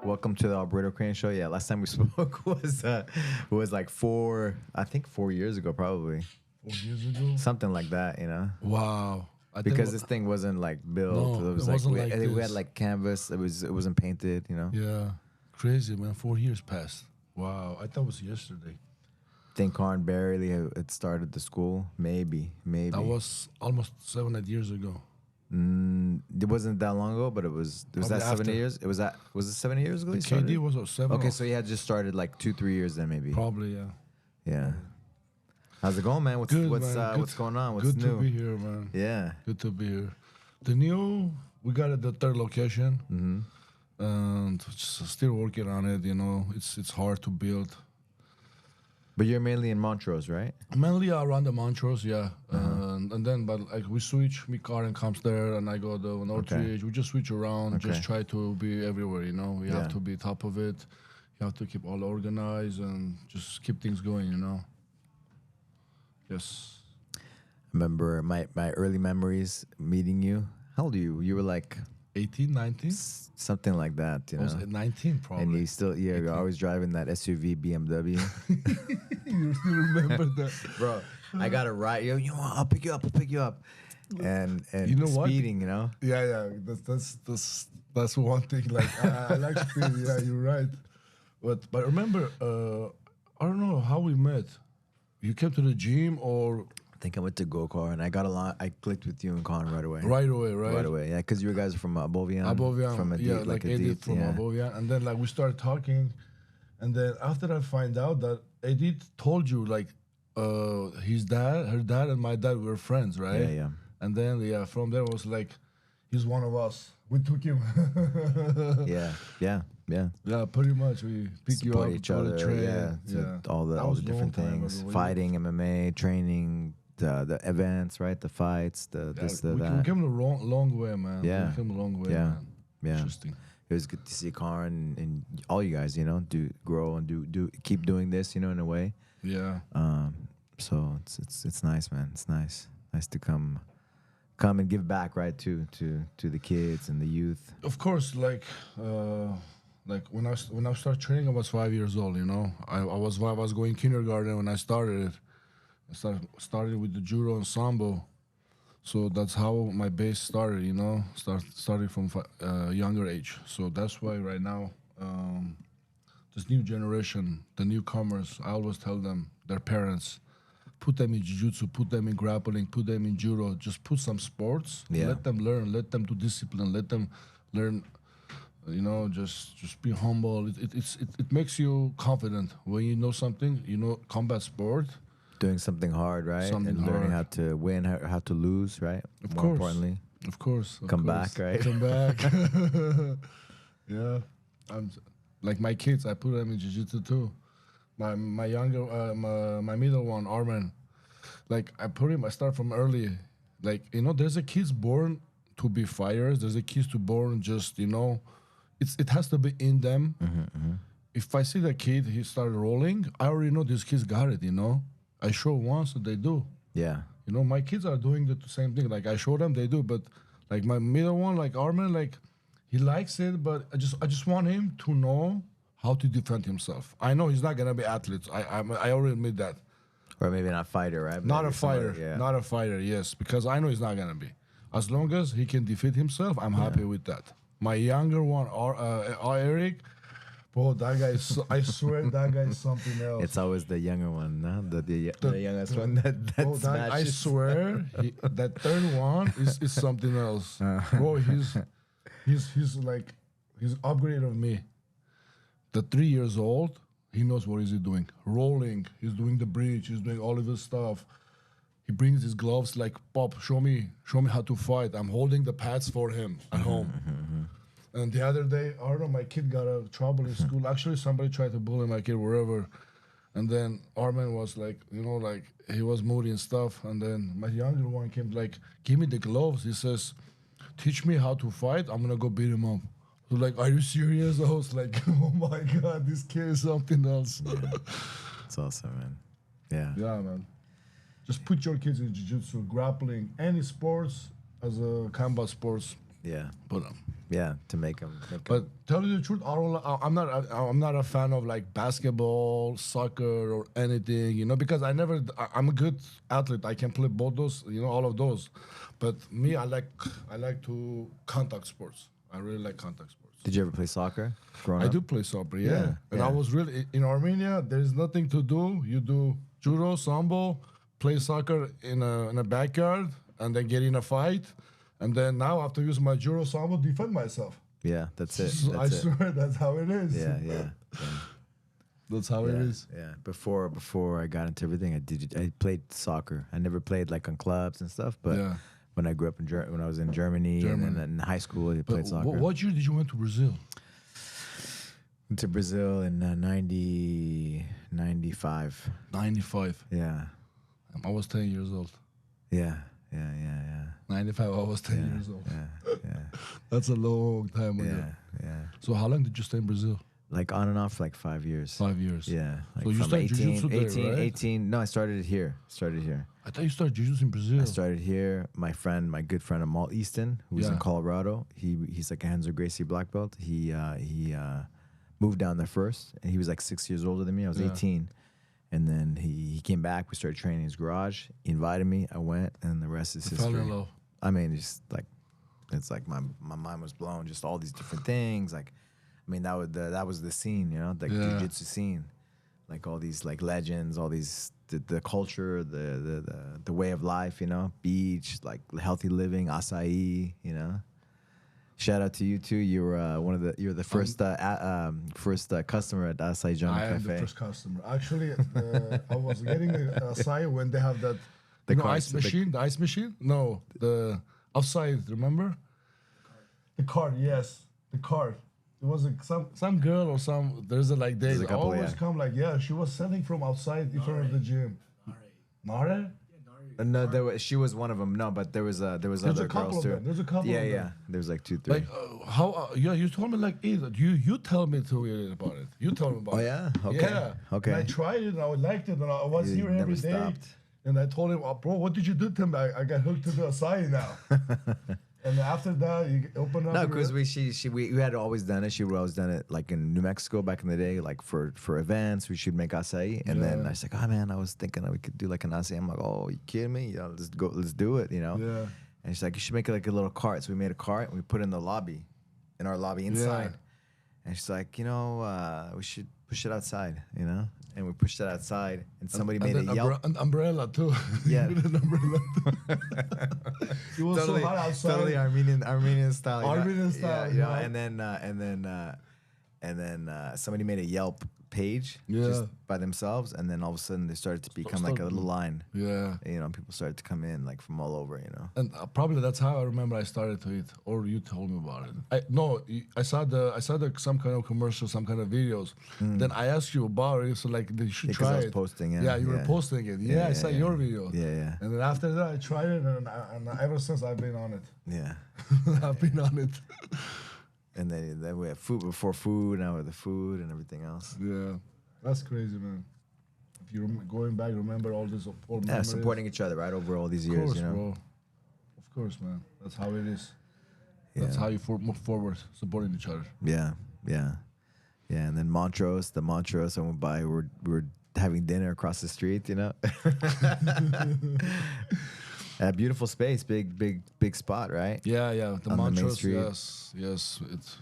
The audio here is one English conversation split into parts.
Welcome to the Alberto Crane Show. Yeah, last time we spoke was like 4 years ago, probably 4 years ago. something like that. Wow. Because this thing wasn't like built. No, It was it wasn't we, like we had this. like canvas. It wasn't painted. Yeah. Crazy, man. 4 years passed. Wow. I thought it was yesterday. Think Karn barely had started the school. Maybe. That was almost 7 8 years ago. It wasn't that long ago, but it was Probably that 7 after. years. Was it 7 years ago? The he started? KD was at 7. Okay, so he had just started like 2-3 years then, maybe. Probably, yeah. Yeah. How's it going, man? What's Good, what's man. Good- what's going on? What's Good new? to be here, man. Yeah. Good to be here. We got at the third location. And still working on it, It's hard to build. But you're mainly in Montrose, right? Mainly around the Montrose, yeah. And then, but like we switch, me Karen comes there and I go to Northridge. We just switch around, just try to be everywhere, We have to be top of it. You have to keep all organized and just keep things going, Yes. Remember my early memories meeting you. How old are you? You were like 18, 19? something like that, I was at 19 probably. And you're always driving that SUV BMW. You still remember that? Bro, I got a ride. Yo, I'll pick you up. And You know what? speeding, Yeah. That's one thing. Like I like speed. Yeah, you're right. But remember, I don't know how we met. You came to the gym or I think I went to go-kart and I got along. I clicked with you and Con right away. right away, right? Right away, yeah, because you guys are from Abovian. Abovian, From yeah, like Edith from Abovian, and then like we started talking, and then after I find out that Edith told you like, her dad, and my dad were friends, right? Yeah. And then from there was like, he's one of us. We took him. Yeah. Yeah, pretty much. We pick you Support up, each go to other, train. yeah. All the That was different long time things, ago. fighting, MMA, training, the events, right? The fights, the this, the we that. came a long way, man. Yeah. We came a long way, Yeah. man. Yeah. Interesting. It was good to see Karn and all you guys, do grow and do keep doing this, in a way. Yeah. So it's nice, man. It's nice to come and give back, right, to the kids and the youth. Of course, like when I started training, I was 5 years old. I was going kindergarten when I started it. I started with the judo and sambo, so that's how my base started. Started from younger age. So that's why right now, this new generation, the newcomers, I always tell them, their parents, put them in jiu-jitsu, put them in grappling, put them in judo. Just put some sports. Yeah. Let them learn. Let them do discipline. Let them learn. Just be humble. It makes you confident when you know something. Combat sport. Doing something hard, right? Something and learning hard. how to win, how to lose, right? Of More course. importantly, Of course. Come back, right? Come back. Yeah. I'm like my kids. I put them in jiu-jitsu too. My younger, my middle one, Armin. Like I put him. I start from early. Like there's a kids born to be fighters. There's a kids to born just it has to be in them. If I see the kid, he started rolling. I already know this kid's got it. I show once, and they do. yeah, My kids are doing the same thing. Like I show them, they do. But like my middle one, like Armin, like he likes it, but I just want him to know how to defend himself. I know he's not gonna be athlete. I already admit that. or maybe not fighter, right? Not Maybe a fighter. somebody- yeah. Not a fighter. Yes, because I know he's not gonna be. As long as he can defeat himself, I'm happy with that. My younger one, Eric. Bro, that guy is. I swear, that guy is something else. It's always the younger one, no? The youngest one that Bro, I smashes. swear, that third one is something else. Bro, he's like, he's upgrade of me. The 3 years old, he knows what is he doing. Rolling, he's doing the bridge, he's doing all of this stuff. He brings his gloves like, Pop, show me how to fight. I'm holding the pads for him at home. And the other day, I don't know, my kid got a trouble in school. Actually, somebody tried to bully my kid wherever. And then Armin was like, like he was moody and stuff. And then my younger one came like, give me the gloves. He says, teach me how to fight. I'm going to go beat him up. So like, are you serious? I was like, oh my God, this kid is something else. It's awesome, man. Yeah. Yeah, man. Just put your kids in jiu-jitsu, grappling, any sports as a combat sports. Yeah. Put them. Yeah, to make them. But tell you the truth, I'm not a fan of like basketball, soccer, or anything, you know, because I'm a good athlete. I can play both those, you know, all of those. But me, I like to contact sports. I really like contact sports. Did you ever play soccer growing I up? do play soccer, yeah. Yeah, And yeah. I was really in Armenia. There's nothing to do. You do judo, sambo, play soccer in a backyard, and then get in a fight, and then now I have to use my judo, sambo, defend myself. Yeah, that's it. So That's I it. swear that's how it is. Yeah. That's how it is. Yeah. Before I got into everything, I played soccer. I never played like on clubs and stuff, but Yeah. when I grew up when I was in Germany, and then in high school, I played But soccer. what year did you went to Brazil? Went to Brazil in 95. 95. Yeah. I was 10 years old. Yeah. 95, I was 10 years old. Yeah. That's a long time ago. Yeah. So how long did you stay in Brazil? Like on and off for like 5 years. 5 years. Yeah. Like So you from started jiu-jitsu there, 18, right? 18. No, I started it here. I thought you started jiu-jitsu in Brazil. I started here. My good friend Amal Easton, who's in Yeah. Colorado. He's like a Renzo Gracie black belt. He moved down there first, and he was like 6 years older than me. I was Yeah. 18, and then he came back. We started training in his garage. He invited me. I went, and the rest is I fell history. in love. I mean, just like it's like my mind was blown. Just all these different things. Like, I mean, that was the scene, you know, the jiu-jitsu scene. Like all these like legends, all these the culture, the way of life, you know, beach, like healthy living, Açai, you know. Shout out to you too. You were you're the first customer at Açai John I am Cafe. the first customer. Actually, I was getting the Açai when they have that The you know, cards, ice machine. The ice machine? No, the outside. Remember? The card. Yes, the card. It was some girl or some. There's a like they There's a couple, always yeah. come like she was selling from outside in front of the gym. Nare? No, she was one of them. No, but there was There's other a couple girls of too. them. There's a couple Yeah, of them. yeah. There was like 2, 3. Like how? Yeah, you told me like either you tell me about it. You told me about Oh it. yeah. Okay. Yeah. Okay. And I tried it and I liked it and I was You here never every day. stopped. And I told him, oh, bro, what did you do to me? I got hooked to the Açai now. And after that, you open up. No, because we had always done it. She would always done it like in New Mexico back in the day, like for events. We should make acai, and then I was like, oh man, I was thinking that we could do like an acai. I'm like, oh, you kidding me? You know, let's do it. You know. Yeah. And she's like, you should make it like a little cart. So we made a cart and we put it in the lobby, in our lobby inside. And she's like, you know, we should push it outside. You know. And we pushed it outside, and somebody made a Yelp. An umbrella too. Yeah. An umbrella too. It was Totally, so hot outside. totally Armenian style. you know? Armenian style, you know, yeah. and then somebody made a Yelp page Yeah. just by themselves, and then all of a sudden they started to become like a little line. Yeah. You know, people started to come in like from all over. You know. And probably that's how I remember I started to eat, or you told me about it. I saw some kind of commercial, some kind of videos. Then I asked you about it, so like you should Yeah, 'cause try I was it. posting, yeah, Yeah, you were yeah. posting it. Yeah, I saw your video. Yeah. And then after that, I tried it, and ever since I've been on it. Yeah. I've been on it. And then we had food before food, now with the food and everything else. Yeah, that's crazy, man. If you're going back, remember all this old Yeah, memories. supporting each other right over all these Of years. course, You know. bro. Of course, man. That's how it is. Yeah. That's how you move forward, supporting each other. Yeah. And then Montrose, I went by. We were having dinner across the street, you know. A beautiful space, big spot, right? Yeah. The On the main Montrose, street. yes. It's.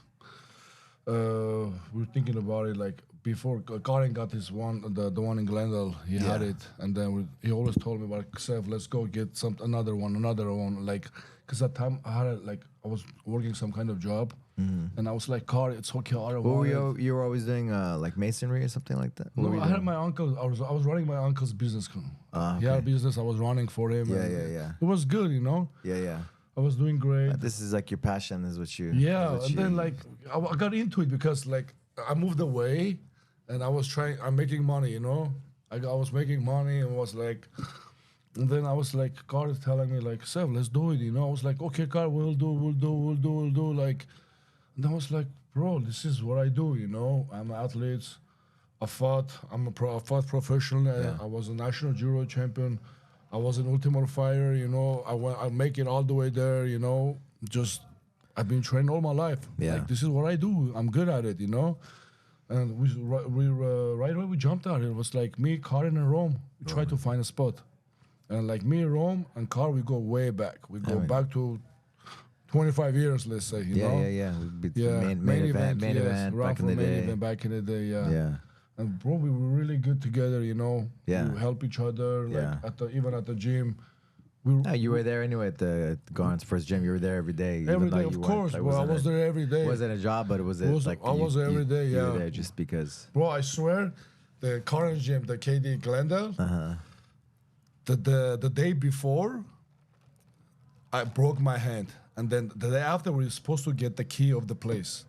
We were thinking about it like before. Karin got his one, the one in Glendale. He had Yeah. it, and then he always told me about, Sev, let's go get another one. Like, because that time I was working some kind of job, and I was like, Karin, it's okay. I don't What want were it. you were always doing like masonry or something like that? What No, were you I had doing? my uncle. I was running my uncle's business. He had a business. I was running for him. Yeah, and yeah. It was good, you know. Yeah. I was doing great. This is like your passion, is what you. Yeah, is what and then you- like I got into it because like I moved away, and I'm making money, you know. I was making money and was like, and then I was like, God is telling me like, Sev, let's do it, you know. I was like, okay, God, we'll do, like, and I was like, bro, this is what I do, you know. I'm an athlete. I fought professional. I was a national judo champion. I was an ultimate fighter, you know. I make it all the way there, you know. Just I've been training all my life. Yeah. Like, this is what I do. I'm good at it, you know? And right away we jumped out. It was like me, Karin, and Rome. We tried to find a spot. And like me, Rome, and Car, we go way back. We go back to 25 years, let's say, you know? Yeah. Main event back in the day. Event back in the day, Yeah. And bro, we were really good together, you know? Yeah. We help each other, like even at the gym. No, you were there anyway at the Garn's first gym. You were there every day. Every day, of course. Like, bro, I was there every day. It wasn't a job, but it was like I was there every day, you yeah. were there just because. Bro, I swear, the current gym, the KD Glendale, the day before, I broke my hand. And then the day after, we were supposed to get the key of the place.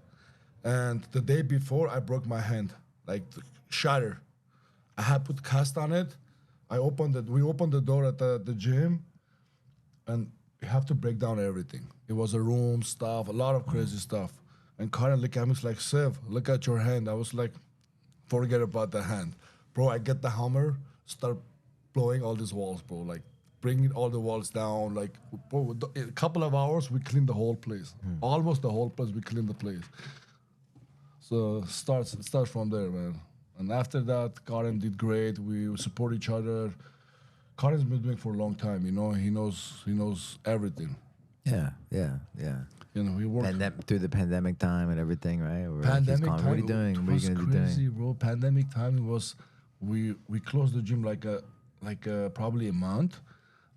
And the day before, I broke my hand, like shatter. I had put cast on it. We opened the door at the gym. And you have to break down everything. It was a room, stuff, a lot of crazy stuff. And Karen looked at me, like, Sev, look at your hand. I was like, forget about the hand. Bro, I get the hammer, start blowing all these walls, bro. Like, bringing all the walls down. Like, bro, in a couple of hours, we cleaned the whole place. Almost the whole place, we cleaned the place. So it starts from there, man. And after that, Karen did great. We support each other. Karen's been doing for a long time, you know. He knows everything. Yeah. You know, he worked through the pandemic time and everything, right? Pandemic time. What are you doing? What are you gonna be crazy, doing? bro. Pandemic time was we closed the gym like probably a month,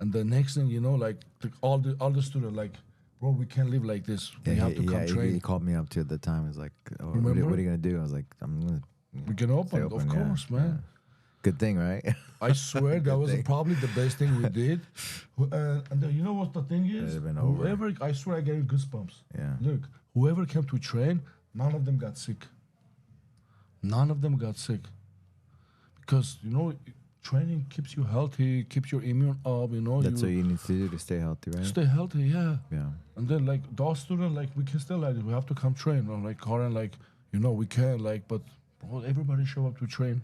and the next thing you know, like all the students like, bro, we can't live like this. We have to come train. He called me up to at the time. He was like, oh, what are you gonna do? I was like, I'm gonna. We can open, of course, man. Yeah. Good thing, right? I swear that was probably the best thing we did. And then, you know what the thing is? Whoever, I swear I get goosebumps. Yeah. Look, whoever came to train, none of them got sick. None of them got sick. Because, you know, training keeps you healthy, keeps your immune up, you know. That's what you need to do to stay healthy, right? Stay healthy, yeah. Yeah. And then, like, those students, like, we can still, like, we have to come train. I'm like, Karen, like, you know, we can, like, but bro, everybody show up to train.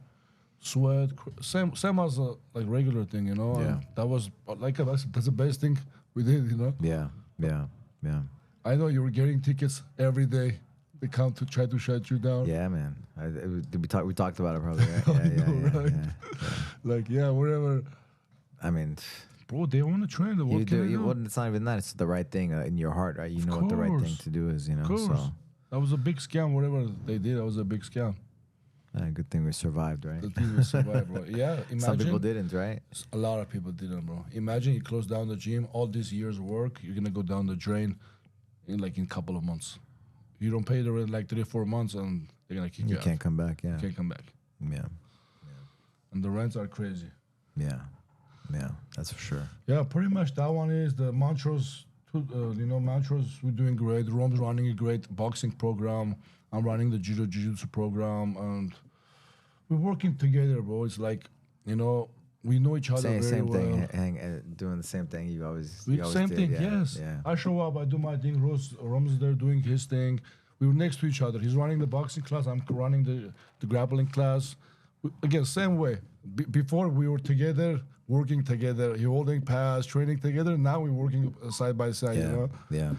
Sweat, same as a like regular thing, you know. Yeah. That was like that's the best thing we did, you know. Yeah. I know you were getting tickets every day. They come to try to shut you down. Yeah, man. We talked about it probably, right? Right? Like, yeah, whatever. I mean, bro, they want to train. What can they do? Well, it's not even that. It's the right thing in your heart, right? You know what the right thing to do is, you know. Of course. So That was a big scam. Whatever they did, that was a big scam. good thing we survived, right? The thing we survived, bro. Yeah, imagine. Some people didn't, right? A lot of people didn't, bro. Imagine you close down the gym, all these years' work, you're gonna go down the drain in a couple of months. You don't pay the rent like 3 or 4 months, and they're gonna kick you out. You can't come back, yeah. You can't come back. Yeah. And the rents are crazy. Yeah, that's for sure. Yeah, pretty much that one is the Montrose. Montrose, we're doing great. Rome's running a great boxing program. I'm running the Judo Jiu-Jitsu program, and we're working together, bro. It's like, you know, we know each other very well. Same thing, doing the same thing you always Same did. thing, Yeah, yes. Yeah. I show up, I do my thing. Rome's there doing his thing. We were next to each other. He's running the boxing class. I'm running the grappling class. Again, same way. Before we were together, working together. He holding pads, training together. Now we're working side by side, you know?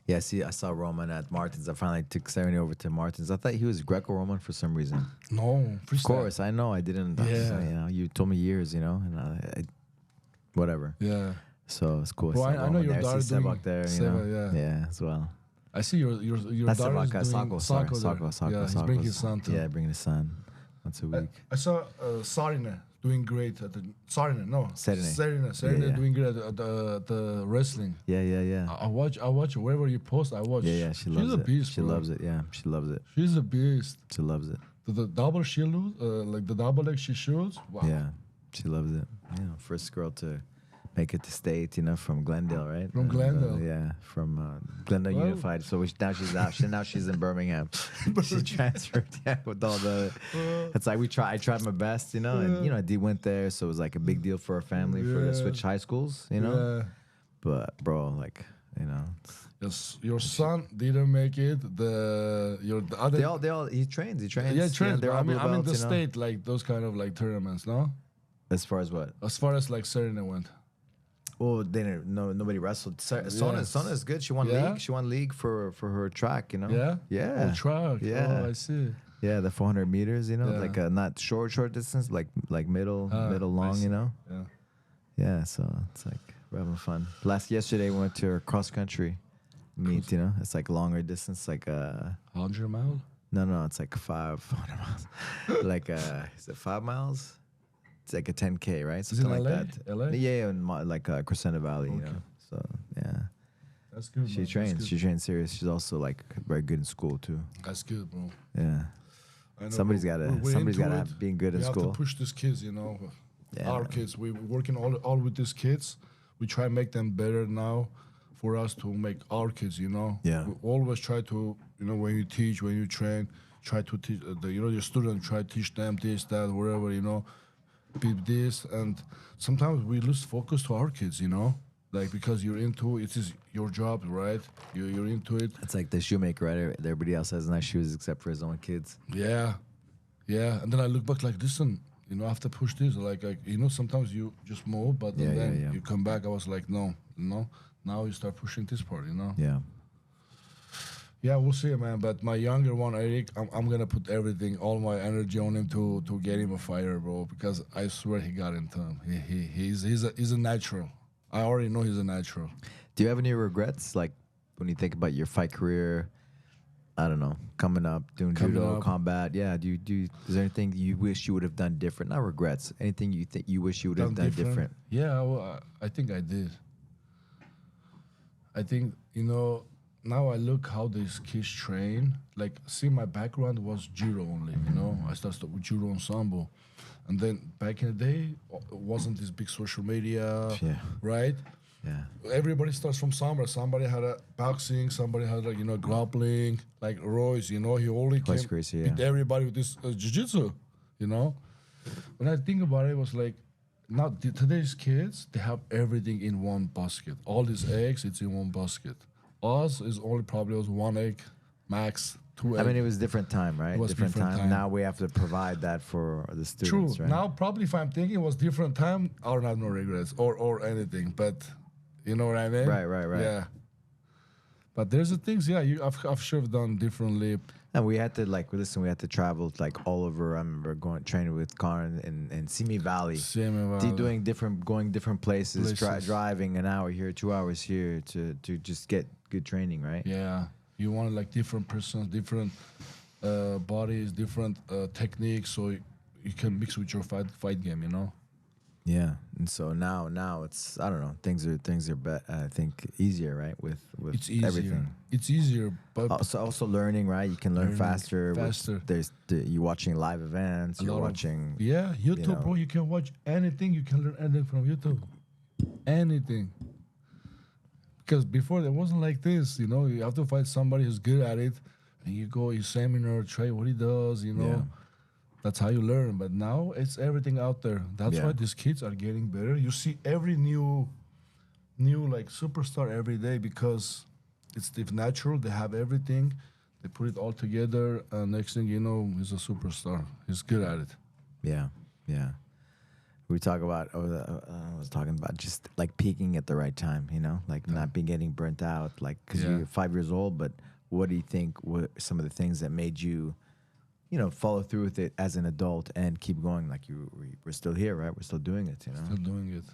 Yeah, see, I saw Roman at Martin's. I finally took Serenity over to Martin's. I thought he was Greco-Roman for some reason. No, of course, I know. I didn't. Yeah. You know, you told me years, you know, and I whatever. Yeah. So it's cool. Bro, I know your daughter doing Sevak there, you know? Yeah, as well. I see your That's daughter's Sevak, doing Sako. Yeah, he's bringing his son too. Yeah, bringing his son once a week. I saw Sarina doing great at the Serena doing great at the wrestling. Yeah. I watch wherever you post. I watch. Yeah, she loves it. She's a beast. She loves it. Yeah, she loves it. She's a beast. She loves it. The double she shoots, like the double leg she shoots. Wow. Yeah, she loves it. You know, first girl to make it to state, you know, from Glendale, right? From Glendale. Yeah, from Glendale Unified. So now she's out. Now she's in Birmingham. She transferred, yeah, with all the. It's like I tried my best, you know, and you know, D went there, so it was like a big deal for her family for to switch high schools, you know. Yeah. But bro, like, you know. Yes, your son didn't make it. The other. They all. He trains. Yeah, he trains. They're all I'm in the belts, you know? state, like those kind of like tournaments, no? As far as what? As far as like Serena went. Well, they didn't, nobody wrestled. Sona is good. She won league. She won league for her track. You know. Yeah. Yeah. Oh, track. Yeah. Oh, I see. Yeah, the 400 meters. You know, Yeah. like not short distance, like middle long. You know. Yeah. Yeah. So it's like we're having fun. Yesterday we went to a cross country meet. You know, it's like longer distance, like 100 miles. No, it's like 500 miles. Like is it 5 miles? It's like a 10K, right? Something like LA? that. LA? Yeah, in like Crescendo Valley, you know. So yeah, that's good. she man. trains. She trains serious. She's also like very good in school too. That's good, bro. Yeah. Somebody's gotta have being good in school. We have to push these kids, you know. Yeah, our man. kids. We're working all with these kids. We try to make them better now, for us to make our kids, you know. Yeah. We always try to, you know, when you teach, when you train, try to teach your student. Try to teach them this, that, whatever, you know. Be this, and sometimes we lose focus to our kids, you know, like because you're into it is your job, right? You're into it. It's like the shoemaker, right? Everybody else has nice shoes except for his own kids. Yeah, and then I look back like, listen, you know, I have to push this. Like you know, sometimes you just move, but then you come back. I was like, no, now you start pushing this part, you know. Yeah. Yeah, we'll see, man. But my younger one, Eric, I'm gonna put everything, all my energy on him to get him a fighter, bro. Because I swear he got into him. He's a natural. I already know he's a natural. Do you have any regrets, like when you think about your fight career? I don't know, coming up, doing judo, combat. Yeah. Do you? Is there anything you wish you would have done different? Not regrets. Anything you think you wish you would have done different? Yeah, well, I think I did. I think, you know. Now I look how these kids train. Like, see, my background was judo only, you know. I started with judo ensemble. And then back in the day, it wasn't this big social media, right? Yeah. Everybody starts from somewhere. Somebody had a boxing, somebody had, like, you know, grappling. Like Royce, you know, he only came with everybody with this jiu-jitsu, you know. When I think about it, it was like, now today's kids, they have everything in one basket. All these eggs, it's in one basket. Us is only probably was 1 egg, max 2 eggs. I mean, it was different time, right? It was different time. Now we have to provide that for the students, True. right? Now, probably if I'm thinking it was different time, I don't have no regrets or anything. But you know what I mean? Right. Yeah. But there's the things, I've sure done differently. And we had to we had to travel like all over. I remember training with Karin in Simi Valley. Going different places. Driving an hour here, 2 hours here to just get good training, right? Yeah. You want like different persons, different bodies, different techniques, so you can mix with your fight game, you know? Yeah, and so now it's, I don't know, things are I think easier, right? With it's easier. Everything. It's easier, but also learning, right? You can learn faster. There's you're watching live events. You're watching. YouTube, bro. You can watch anything. You can learn anything from YouTube. Anything. Because before there wasn't like this, you know. You have to find somebody who's good at it, and you go you seminar, try what he does, you know. Yeah. That's how you learn. But now it's everything out there. That's why these kids are getting better. You see every new like superstar every day because it's natural. They have everything. They put it all together. And next thing you know, he's a superstar. He's good at it. Yeah. We talk about. I was talking about just like peaking at the right time. You know, like not getting burnt out. Like because you're 5 years old. But what do you think were some of the things that made you? You know, follow through with it as an adult and keep going. Like we're still here, right? We're still doing it. You know, still doing it.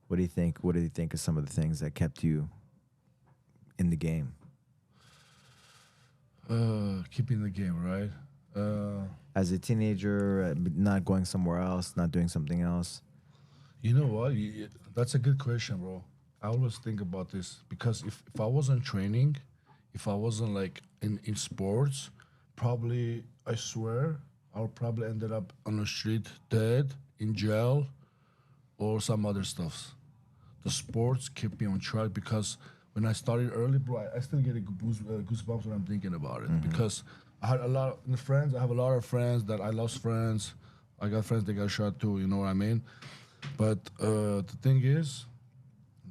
What do you think? What do you think of some of the things that kept you in the game? Keeping the game, right? As a teenager, not going somewhere else, not doing something else. You know what? That's a good question, bro. I always think about this because if I wasn't training, if I wasn't like in sports, probably, I swear, I'll probably ended up on the street, dead, in jail, or some other stuff. The sports kept me on track because when I started early, bro, I still get goosebumps when I'm thinking about it. Because I had a lot of friends. I have a lot of friends that I lost friends. I got friends that got shot too, you know what I mean? But the thing is,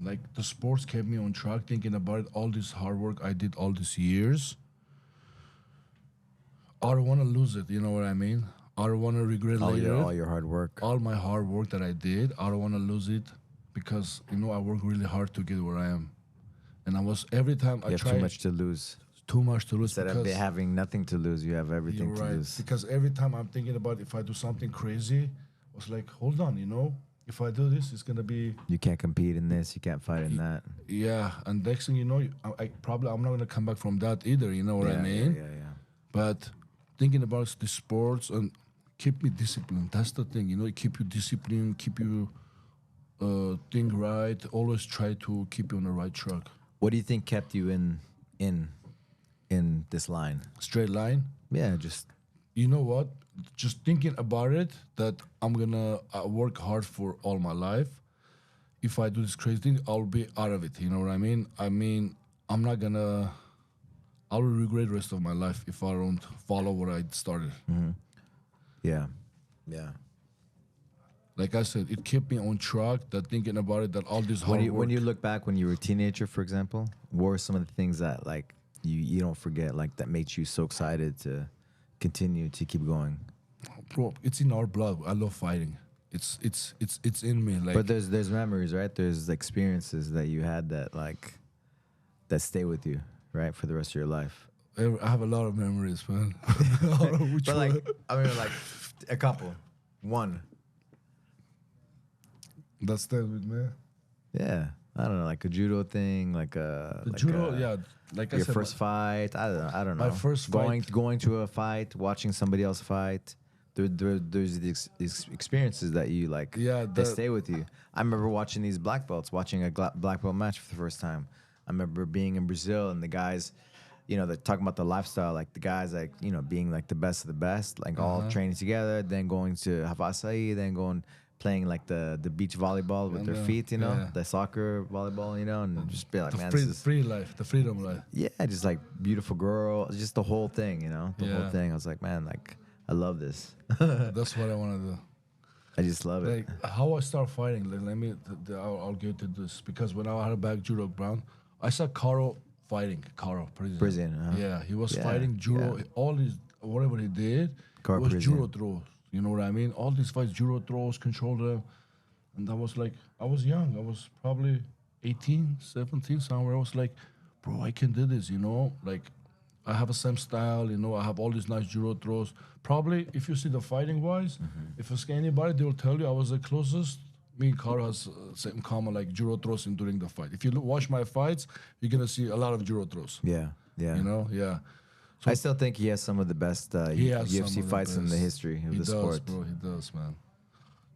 like, the sports kept me on track, thinking about it, all this hard work I did all these years. I don't want to lose it, you know what I mean? I don't want to regret later. All your hard work. All my hard work that I did, I don't want to lose it because I work really hard to get where I am, and I was every time I You have try too much to lose. too much to lose Instead of because having nothing to lose, you have everything you're to right. lose. Because every time I'm thinking about if I do something crazy, I was like, hold on, if I do this, it's gonna be You can't compete in this. You can't fight in that. yeah. And next thing you know, I'm not gonna come back from that either. You know what I mean? Yeah. But thinking about the sports and keep me disciplined. That's the thing, keep you disciplined, keep you think right. Always try to keep you on the right track. What do you think kept you in this line? Straight line. Yeah, just You know what? Just thinking about it, that I'm gonna work hard for all my life. If I do this crazy thing, I'll be out of it. You know what I mean? I'm not gonna. I will regret the rest of my life if I don't follow what I started. yeah. Like I said, it kept me on track. That thinking about it, that all this hard work. When you look back when you were a teenager, for example, what were some of the things that like you don't forget, like that made you so excited to continue to keep going? Bro, it's in our blood. I love fighting. It's in me. Like, But there's memories, right? There's experiences that you had that stay with you, right, for the rest of your life. I have a lot of memories, man. I don't know which But one. like, I mean, like a couple, one. That's that with me. Yeah, I don't know, like a judo thing, like a The like judo, a- yeah. Like I your said, first fight. I don't know. my first going to a fight, watching somebody else fight. There's these experiences that you like. Yeah, they stay with you. I remember watching these black belts, watching a black belt match for the first time. I remember being in Brazil and the guys, they're talking about the lifestyle, like the guys, like being like the best of the best, like all training together, then going to have Açai, then playing like the beach volleyball with their feet, the soccer volleyball, and just be like, man, this is free life, the freedom life. yeah, just like beautiful girl, just the whole thing, the whole thing. I was like, man, like I love this. That's what I want to do. I just love it. Like how I start fighting. Like, let me. I'll get to this because when I had a back judo ground, I saw Caro fighting. Caro Brazilian, huh? Yeah, he was fighting judo. yeah. All his whatever he did, Caro it was Brazilian. judo throws. You know what I mean? All these fights, judo throws, control them. And I was like, I was young. I was probably 18, 17, somewhere. I was like, bro, I can do this, Like, I have the same style, I have all these nice judo throws. Probably, if you see the fighting wise, if you ask anybody, they will tell you I was the closest. Me and Caro has same common, like judo throws during the fight. If you watch my fights, you're going to see a lot of judo throws. Yeah. Yeah. I still think he has some of the best He has some UFC of the fights in the best. history of He the does, sport. bro. He does, man.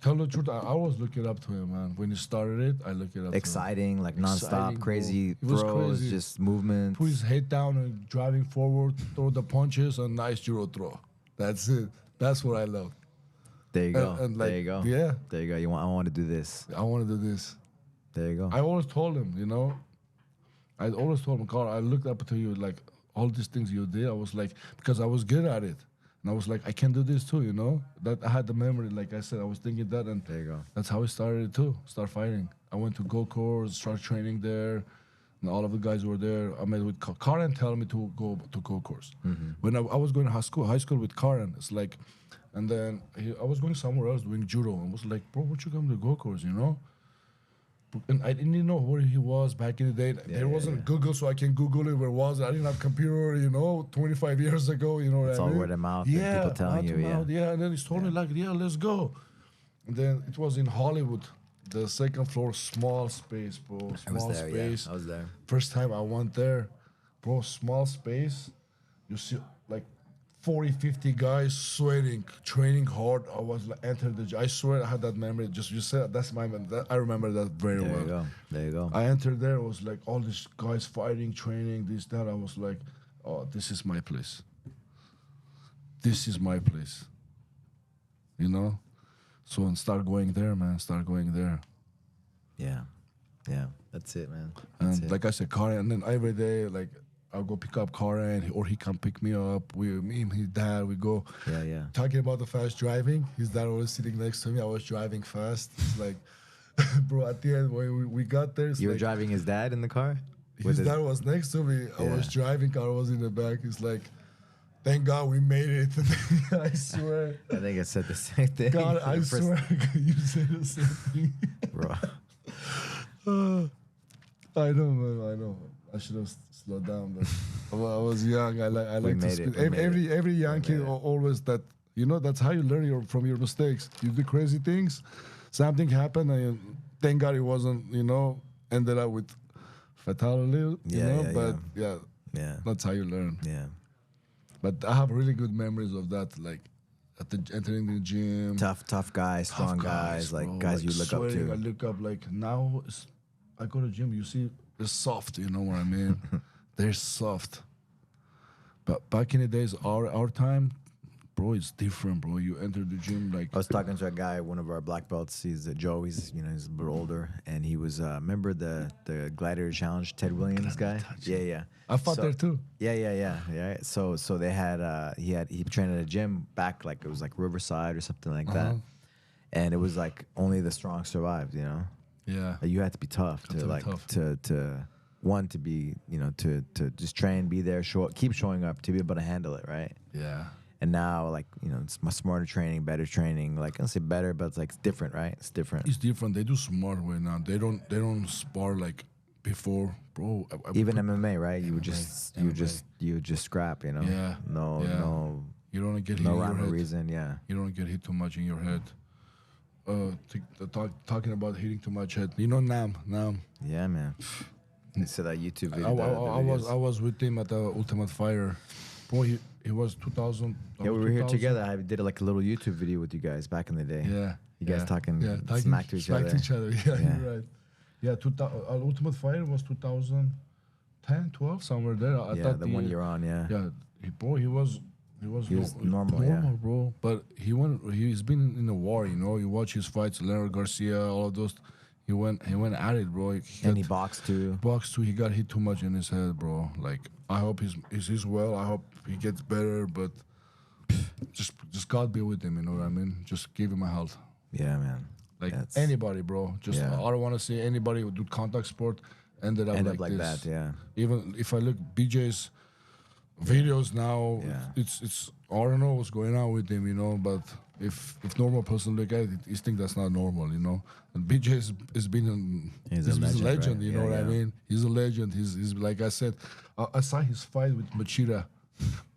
Tell the truth, I always look it up to him, man. When he started it, I look it up Exciting, like nonstop, Exciting, bro. crazy It was throws, crazy. just movements. to him. Put his head down and driving forward, throw the punches, and nice judo throw. That's it. That's what I love. There you go. And like, there you go. yeah. There you go. I want to do this. I want to do this. There you go. I always told him, I always told him, Carl, I looked up to you, like, all these things you did. I was like, because I was good at it. And I was like, I can do this too, That I had the memory, like I said, I was thinking that, and There you go. that's how I started it too. Start fighting. I went to go course, start training there, and all of the guys were there. I met with Karen, telling me to go to go course. When I was going to high school with Karen, it's like, and then I was going somewhere else doing judo, and was like, bro, what you come to go course, And I didn't even know where he was back in the day. There wasn't Google, so I can Google it where it was. I didn't have computer, 25 years ago, what It's I all mean? word of mouth and people telling you, mouth, and then he's told me like, let's go. And then it was in Hollywood, the second floor, small space, bro, I was small there, space. yeah. I was there. First time I went there, bro, small space. You see like 40, 50 guys sweating, training hard. I was like, entered the. I swear I had that memory. Just you said that's my memory. I remember that very There well. you go. There you go. I entered there. It was like all these guys fighting, training, this, that. I was like, oh, this is my place. This is my place. So and start going there, man. Start going there. Yeah. That's it, man. And That's it. like I said, Karen, and then every day, like, I'll go pick up Karen, or he come pick me up. Me and his dad, we go. Yeah. Talking about the fast driving, his dad was sitting next to me. I was driving fast. It's like, bro, at the end, when we got there, it's You were like, driving his dad in the car? his dad was next to me. I was driving, car was in the back. It's like, thank God we made it. I swear. I think I said the same thing. God, I First- swear you said the same thing. Bro. I know, man. I know. I should have slowed down, but I was young. I like to made speed. it. Every young kid always that. You know, that's how you learn from your mistakes. You do crazy things, something happened, and thank God it wasn't. Ended up with fatality. But that's how you learn. Yeah. But I have really good memories of that, like entering the gym. Tough guys, strong guys, like bro, guys like you look up sweating, to. I look up like now. I go to gym. You see, they're soft. You know what I mean? They're soft. But back in the days, our time, bro, it's different, bro. You enter the gym like. I was talking to a guy, one of our black belts. He's Joe. He's he's a bit older, and he was remember the Gladiator Challenge, Ted Williams guy. Yeah. I fought there too. Yeah. So they had he trained at a gym back, like it was like Riverside or something like that, and it was like only the strong survived. Yeah. You had to be tough to be to just train, be there, keep showing up, to be able to handle it, right? Yeah. And now, like, it's much smarter training, better training. Like, I don't say better, but it's like it's different, right? It's different. It's different. They do smart way now. They don't spar like before, bro. Even MMA, right? You just scrap, Yeah. No. You don't get hit no in your rhyme or head. reason. Yeah. You don't get hit too much in your head. Talking about hitting too much head. Nam. Yeah, man. They said that YouTube video. I was with him at the Ultimate Fighter. Bro, he was 2000. Yeah, we were here together. I did like a little YouTube video with you guys back in the day. Yeah. You guys talking smack to each other. Yeah, you're right. Yeah, Ultimate Fighter was 2010, 12, somewhere there. The one you're on, yeah. Yeah, he was normal, bro. But he's been in the war, You watch his fights, Leonard Garcia, all of those. He went at it, bro. He boxed too. He got hit too much in his head, bro. Like, I hope he's well. I hope he gets better. But just God be with him. You know what I mean? Just give him a health. Yeah, man. Like anybody, bro. I don't want to see anybody who do contact sport ended up like this. that. Yeah. Even if I look BJ's videos now, it's I don't know what's going on with him, But if normal person look at it, he think that's not normal, And BJ has been he's a legend, right? You know what I mean? He's a legend. He's like I said, I saw his fight with Machida.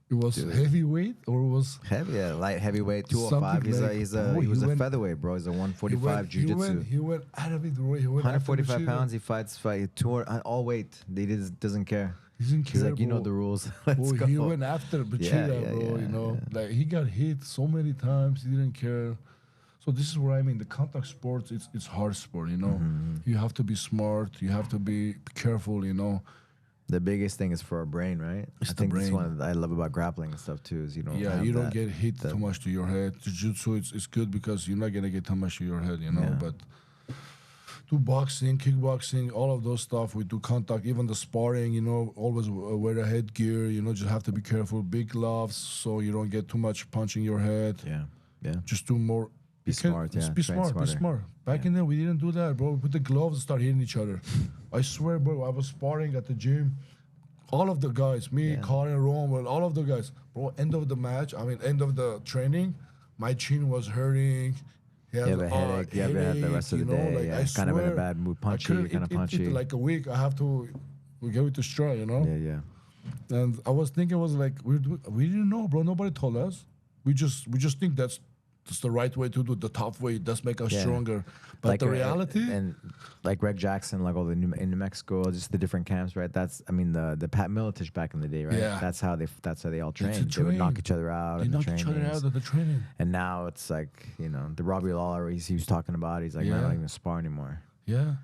It was heavyweight or it was heavy, light heavyweight, 205. He was a featherweight, bro. He's a 145 jiu-jitsu. He went out of it, bro. He went 145 pounds. He fights 200 all weight. He doesn't care. He doesn't care. He's like, bro. the rules. Let's go. He went after Machida, bro. Like he got hit so many times. He didn't care. So this is where I mean the contact sports. It's hard sport, You have to be smart. You have to be careful, The biggest thing is for our brain, right? It's I think the that's brain. one I love about grappling and stuff too. Is you don't get hit too much to your head. Jiu-jitsu, it's good because you're not gonna get too much to your head, But do boxing, kickboxing, all of those stuff. We do contact, even the sparring. Always wear a headgear. Just have to be careful. Big gloves so you don't get too much punch in your head. Yeah. Just do more. Be smart. Just be smart. Be smart. Back in there, we didn't do that, bro. We put the gloves and start hitting each other. I swear, bro. I was sparring at the gym. All of the guys, Colin, Rome, all of the guys, bro. End of the match. End of the training. My chin was hurting. You have a headache. You have the rest of the day. Like, kind of in a bad mood. Punchy. Kind of punchy. Like a week, I have to get it to straw, Yeah. And I was thinking, we didn't know, bro. Nobody told us. We just think that's the right way to do it, the tough way. It does make us stronger. But like the reality, and like Greg Jackson, like all the in New Mexico, just the different camps, right? The Pat Miletich back in the day, right? Yeah. That's how they all trained. They would knock each other out. They knock each other out of the training. And now it's like the Robbie Lawler he was talking about. He's like, man, I don't even spar anymore. Yeah.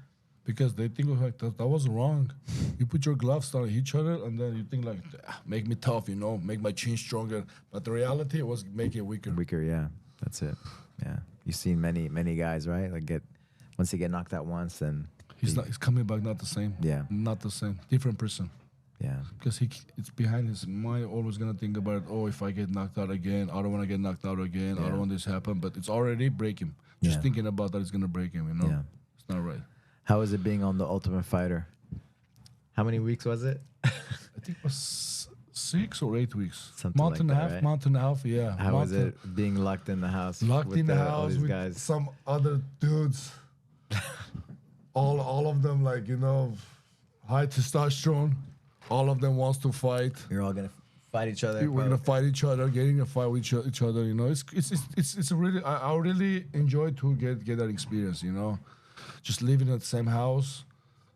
Because they think like that was wrong. You put your gloves on each other, and then you think like, make me tough, make my chin stronger. But the reality was make it weaker. Weaker, yeah. That's it. Yeah, you've seen many guys, right? Like once they get knocked out once, then he's coming back not the same. Yeah, not the same. Different person. Yeah, because it's behind his mind. Always gonna think about, if I get knocked out again, I don't want to get knocked out again. I don't want this to happen. But it's already break him. Just thinking about that is gonna break him. Yeah, it's not right. How is it being on the Ultimate Fighter? How many weeks was it? I think it was 6 or 8 weeks. Something month and a half, right? month and a half, yeah. How was it being locked in the house? Locked in the house all these with guys? some other dudes. all of them, like, you know, high testosterone. All of them wants to fight. You're all gonna fight each other. We're gonna fight each other, getting a fight with each other. You know, it's a really. I really enjoy to get that experience. You know, just living in the same house,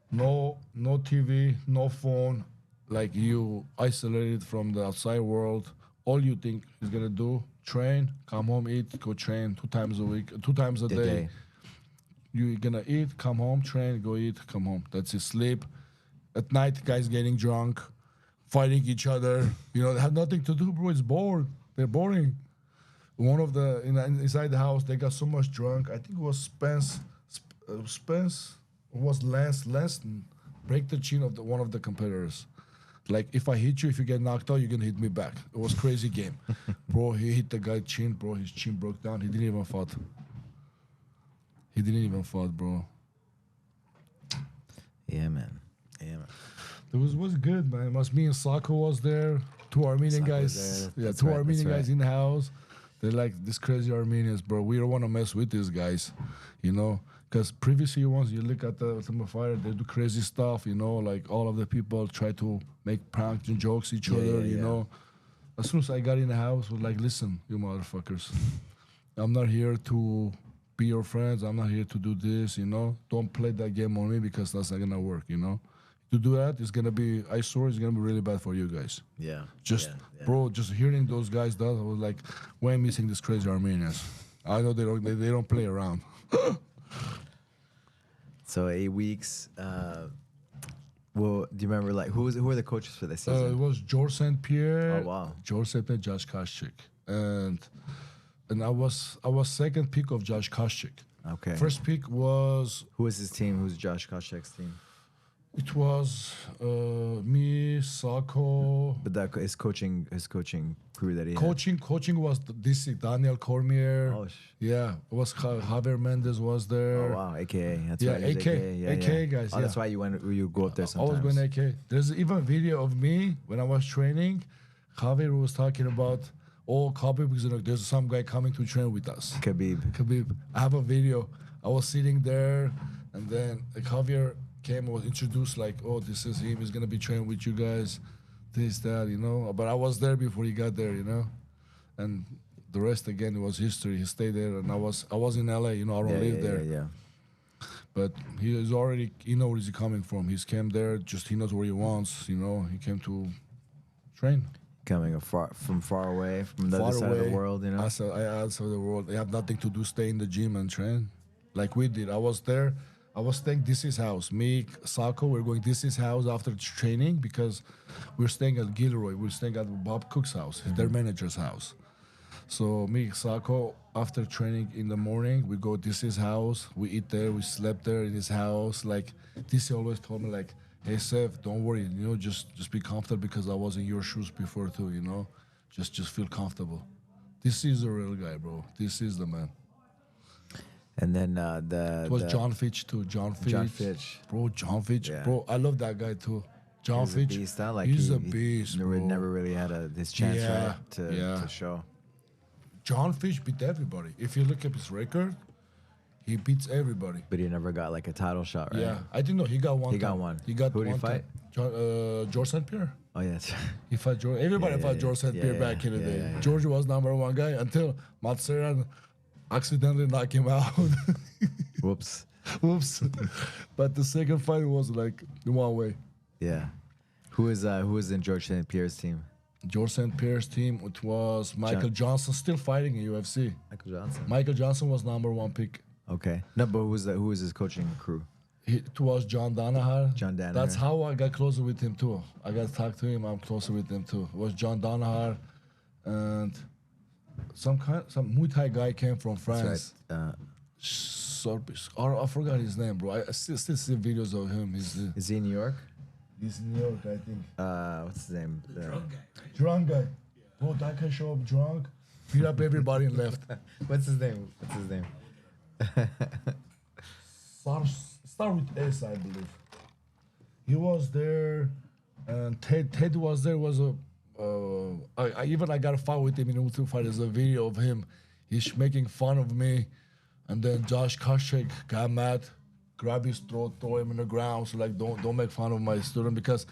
no TV, no phone, like you isolated from the outside world. All you think is gonna do train, come home, eat, go train 2 times a week, 2 times a day. You're gonna eat, come home, train, go eat, come home. That's it. Sleep. At night, guys getting drunk, fighting each other. You know, they have nothing to do, bro. It's bored. They're boring. One of the inside the house, they got so much drunk. I think it was Spence. Spence was Lance. Lance break the chin of one of the competitors. Like, if I hit you, if you get knocked out, you're gonna hit me back. It was crazy game, bro. He hit the guy chin, bro. His chin broke down. He didn't even fight. He didn't even fight, bro. Yeah, man. Yeah, man. It was good, man. It was me and Sako was there. 2 Armenian guys. Yeah, that's 2 right, Armenian that's guys in the house. They're like, these crazy Armenians, bro. We don't want to mess with these guys, you know? Because previously, once you look at the Ultimate Fighter, they do crazy stuff, you know? Like, all of the people try to make pranks and jokes each other, you know? As soon as I got in the house, I was like, listen, you motherfuckers. I'm not here to be your friends. I'm not here to do this, you know? Don't play that game on me because that's not going to work, you know? To do that, it's gonna be, I swear, it's gonna be really bad for you guys. Yeah. Bro, just hearing those guys, that I was like, why am I missing these crazy Armenians? I know they don't play around. So 8 weeks. Well, do you remember like who were the coaches for this season? It was George St. Pierre. Oh wow. George St. Pierre, Josh Koscheck, and I was second pick of Josh Koscheck. Okay. First pick was, who was his team? Who's Josh Koscheck's team? it was me, Sako. But that his coaching crew that he Coaching was this Daniel Cormier. Oh, yeah, it was Javier Mendez was there. Oh wow, AKA. That's Yeah, right. he was AKA guys. Oh, that's why you go up there I sometimes. was going AKA. There's even video of me when I was training. Javier was talking about, oh, Khabib is like, there's some guy coming to train with us. Khabib. I have a video. I was sitting there, and then Javier came and was introduced like, oh, this is him. He's gonna be training with you guys, this, that, you know. But I was there before he got there, you know. And the rest again, it was history. He stayed there, and I was in LA, you know. I don't live there. Yeah. But he is already, you know, where is he coming from? He's came there, just he knows where he wants, you know. He came to train. Coming from far away, from the other side of the world, you know. Outside of the world, they have nothing to do. Stay in the gym and train, like we did. I was there. I was staying this is house. Me, Sako, we're going this is house after training because we're staying at Gilroy. We're staying at Bob Cook's house, their manager's house. So me, Sako, after training in the morning, we go this is house. We eat there. We slept there in his house. Like DC always told me, like, hey Sev, don't worry. You know, just be comfortable because I was in your shoes before too. You know, just feel comfortable. This is a real guy, bro. This is the man. And then it was John Fitch too. John Fitch. Bro, John Fitch. Yeah. Bro, I love that guy too. John Fitch. A beast, huh? Like he's a beast, bro. Never really had his chance to show. John Fitch beat everybody. If you look at his record, he beats everybody. But he never got like a title shot, right? Yeah, I think no, he got one. He got one. He got Who did he fight? George St. Pierre. Oh yeah, that's right. He fought George. Everybody fought George St. Pierre back in the day. Yeah. George was #1 guy until Matsuran accidentally knocked him out. Whoops. But the second fight was like the one way. Yeah. Who is in George St. Pierre's team? George St. Pierre's team, it was Michael Johnson, still fighting in UFC. Michael Johnson was #1 pick. Okay. No, but who was his coaching crew? It was John Danaher. John Danaher. That's how I got closer with him too. I got to talk to him. I'm closer with him too. It was John Danaher, and some Muay Thai guy came from France. That's right. I forgot his name, bro. I still see videos of him. Is he in New York? He's in New York, I think. What's his name? Drunk guy. Bro, that guy show up drunk, beat up everybody and left. What's his name? Start with S, I believe. He was there, and Ted was there. I got a fight with him in Ultimate Fight. There's a video of him. He's making fun of me, and then Josh Koscheck got mad. grab his throat, throw him in the ground. So like, don't make fun of my student because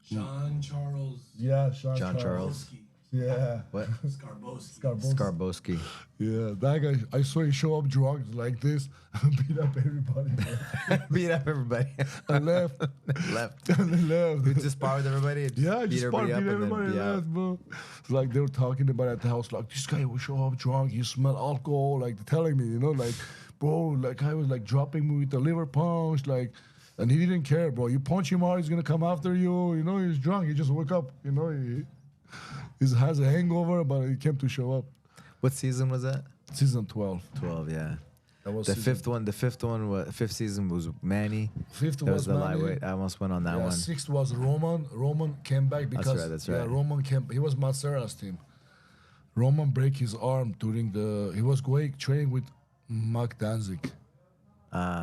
Sean Charles. yeah, John Charles. Skarbowski. Yeah. What? Skarbowski. Skarbowski. Yeah, that guy. I saw him show up drunk like this, beat up everybody, Beat up everybody. and left. Left. And they left. He just sparred with everybody. and Yeah, beat just everybody beat up and then everybody be out. left, bro. It's like they were talking about it at the house, like this guy will show up drunk, he smell alcohol, like telling me, you know, like, bro, like I was like dropping me with the liver punch, like, and he didn't care, bro. You punch him hard, he's gonna come after you. You know, he's drunk. He just woke up. You know, he has a hangover, but he came to show up. What season was that? Season 12. 12, yeah. That was The season- fifth season was Manny. Fifth That was the Manny. lightweight. I almost went on that Yeah, one. sixth was Roman. Roman came back because That's yeah, right. Roman came. He was Matsura's team. Roman break his arm during the. He was going training with Mark Danzig.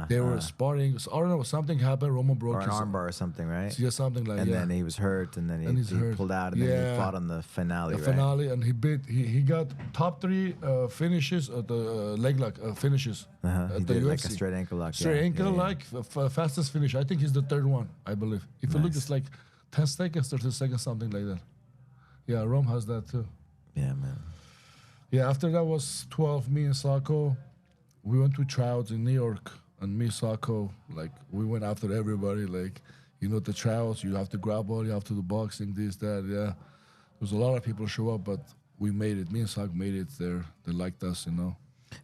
They were sparring. So, I don't know. Something happened. Roman broke Or an his armbar or something, right? Yeah, something like And yeah. then he was hurt, and then And he's he hurt. pulled out, and then Yeah. he fought on the finale, the right? finale, and he beat. He got top 3 finishes at the leg lock finishes He at the did UFC. like a straight ankle lock. Straight yeah, ankle yeah, yeah. like fastest finish. I think he's the third one. I believe. If you look, Nice. it's like 10 seconds, 30 seconds, something like that. Yeah, Rome has that too. Yeah, man. Yeah, after that was 12. Me and Sako, we went to tryouts in New York, and me, Sako, like we went after everybody. Like, you know, the tryouts, you have to grab all, you have to do boxing, this, that. Yeah, there's a lot of people show up, but we made it. Me and Sako made it there. They liked us, you know.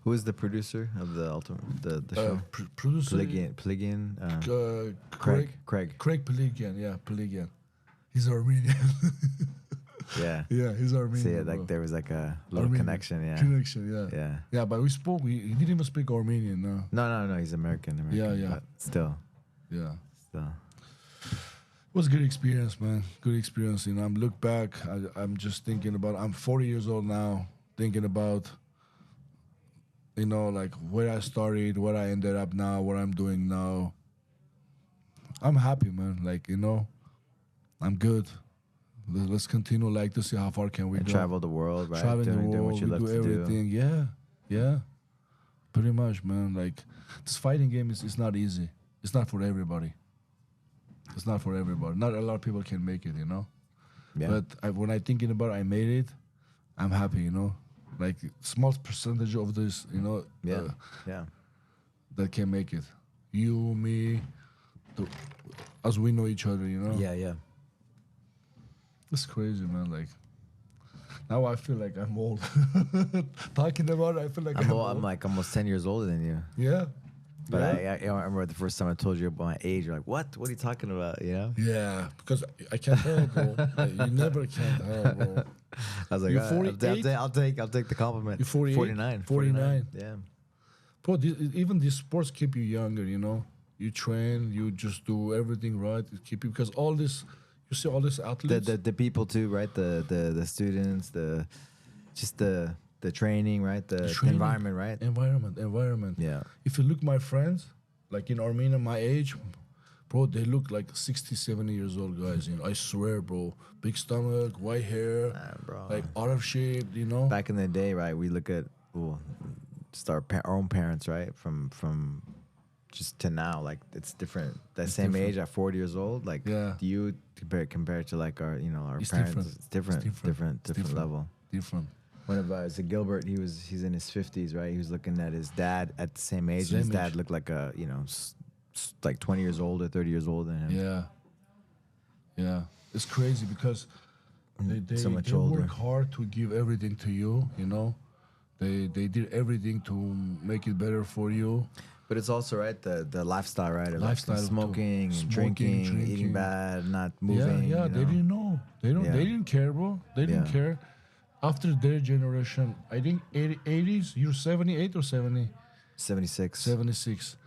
Who is the producer of the ultimate the show? Producer Pelagian. Craig Craig. Pelagian. Yeah, Pelagian. He's Armenian. Yeah. Yeah, he's Armenian. See, like bro. there was like a little Armenian. connection. Yeah. Connection, yeah. Yeah. Yeah, but we spoke. He didn't even speak Armenian, no. No. He's American. Yeah, yeah. But still. Yeah. It was a good experience, man. Good experience. You know, I'm look back. I'm just thinking about. I'm 40 years old now. Thinking about, you know, like where I started, where I ended up now, what I'm doing now. I'm happy, man. Like, you know, I'm good. Let's continue like to see how far can we And go. travel the world, right? Travel the doing world. what you We love do to everything. Yeah, yeah. Pretty much, man. Like this fighting game is not easy. It's not for everybody. It's not for everybody. Not a lot of people can make it, you know. Yeah. But when I thinking about I made it, I'm happy, you know. Like small percentage of this, you know. Yeah. That can make it. You, me, as we know each other, you know. Yeah. It's crazy, man. Like now I feel like I'm old. Talking about it, I feel like I'm old. I'm like almost 10 years older than you. Yeah. But yeah. I remember the first time I told you about my age. You're like, what? What are you talking about? You know? Yeah, because I can't tell, bro. Like, you never can tell, bro. I was like, You're 48? I'll take the compliment. You're 48? 49. 49. Yeah. Bro, even these sports keep you younger, you know? You train, you just do everything right. It keep you, because all this, you see all these athletes. The people too, right? The students, the training, right? The training, environment, right? Environment. Yeah. If you look my friends, like in Armenia, my age, bro, they look like 60, 70 years old guys, you know? I swear, bro. Big stomach, white hair, Bro. like out of shape, you know? Back in the day, right? We look at just our own parents, right? From just to now, like it's different. That It's same different. age at 40 years old, like Yeah. do you compared to like our It's parents? different. It's different. It's different. Different level. Different. One of so Gilbert, he's in his 50s, right? He was looking at his dad at the same age. Same and his age. dad looked like like 20 years older, 30 years older than him. Yeah. Yeah. It's crazy because they So much they older. work hard to give everything to you, you know? They did everything to make it better for you. But it's also right the lifestyle, right? Of Lifestyle too. smoking, and Smoking, drinking, eating drinking. bad, not moving. Yeah, you they know? didn't know. They didn't care, bro. They didn't Yeah. care. After their generation, I think 80s, you're 78 or 70? 76. 76.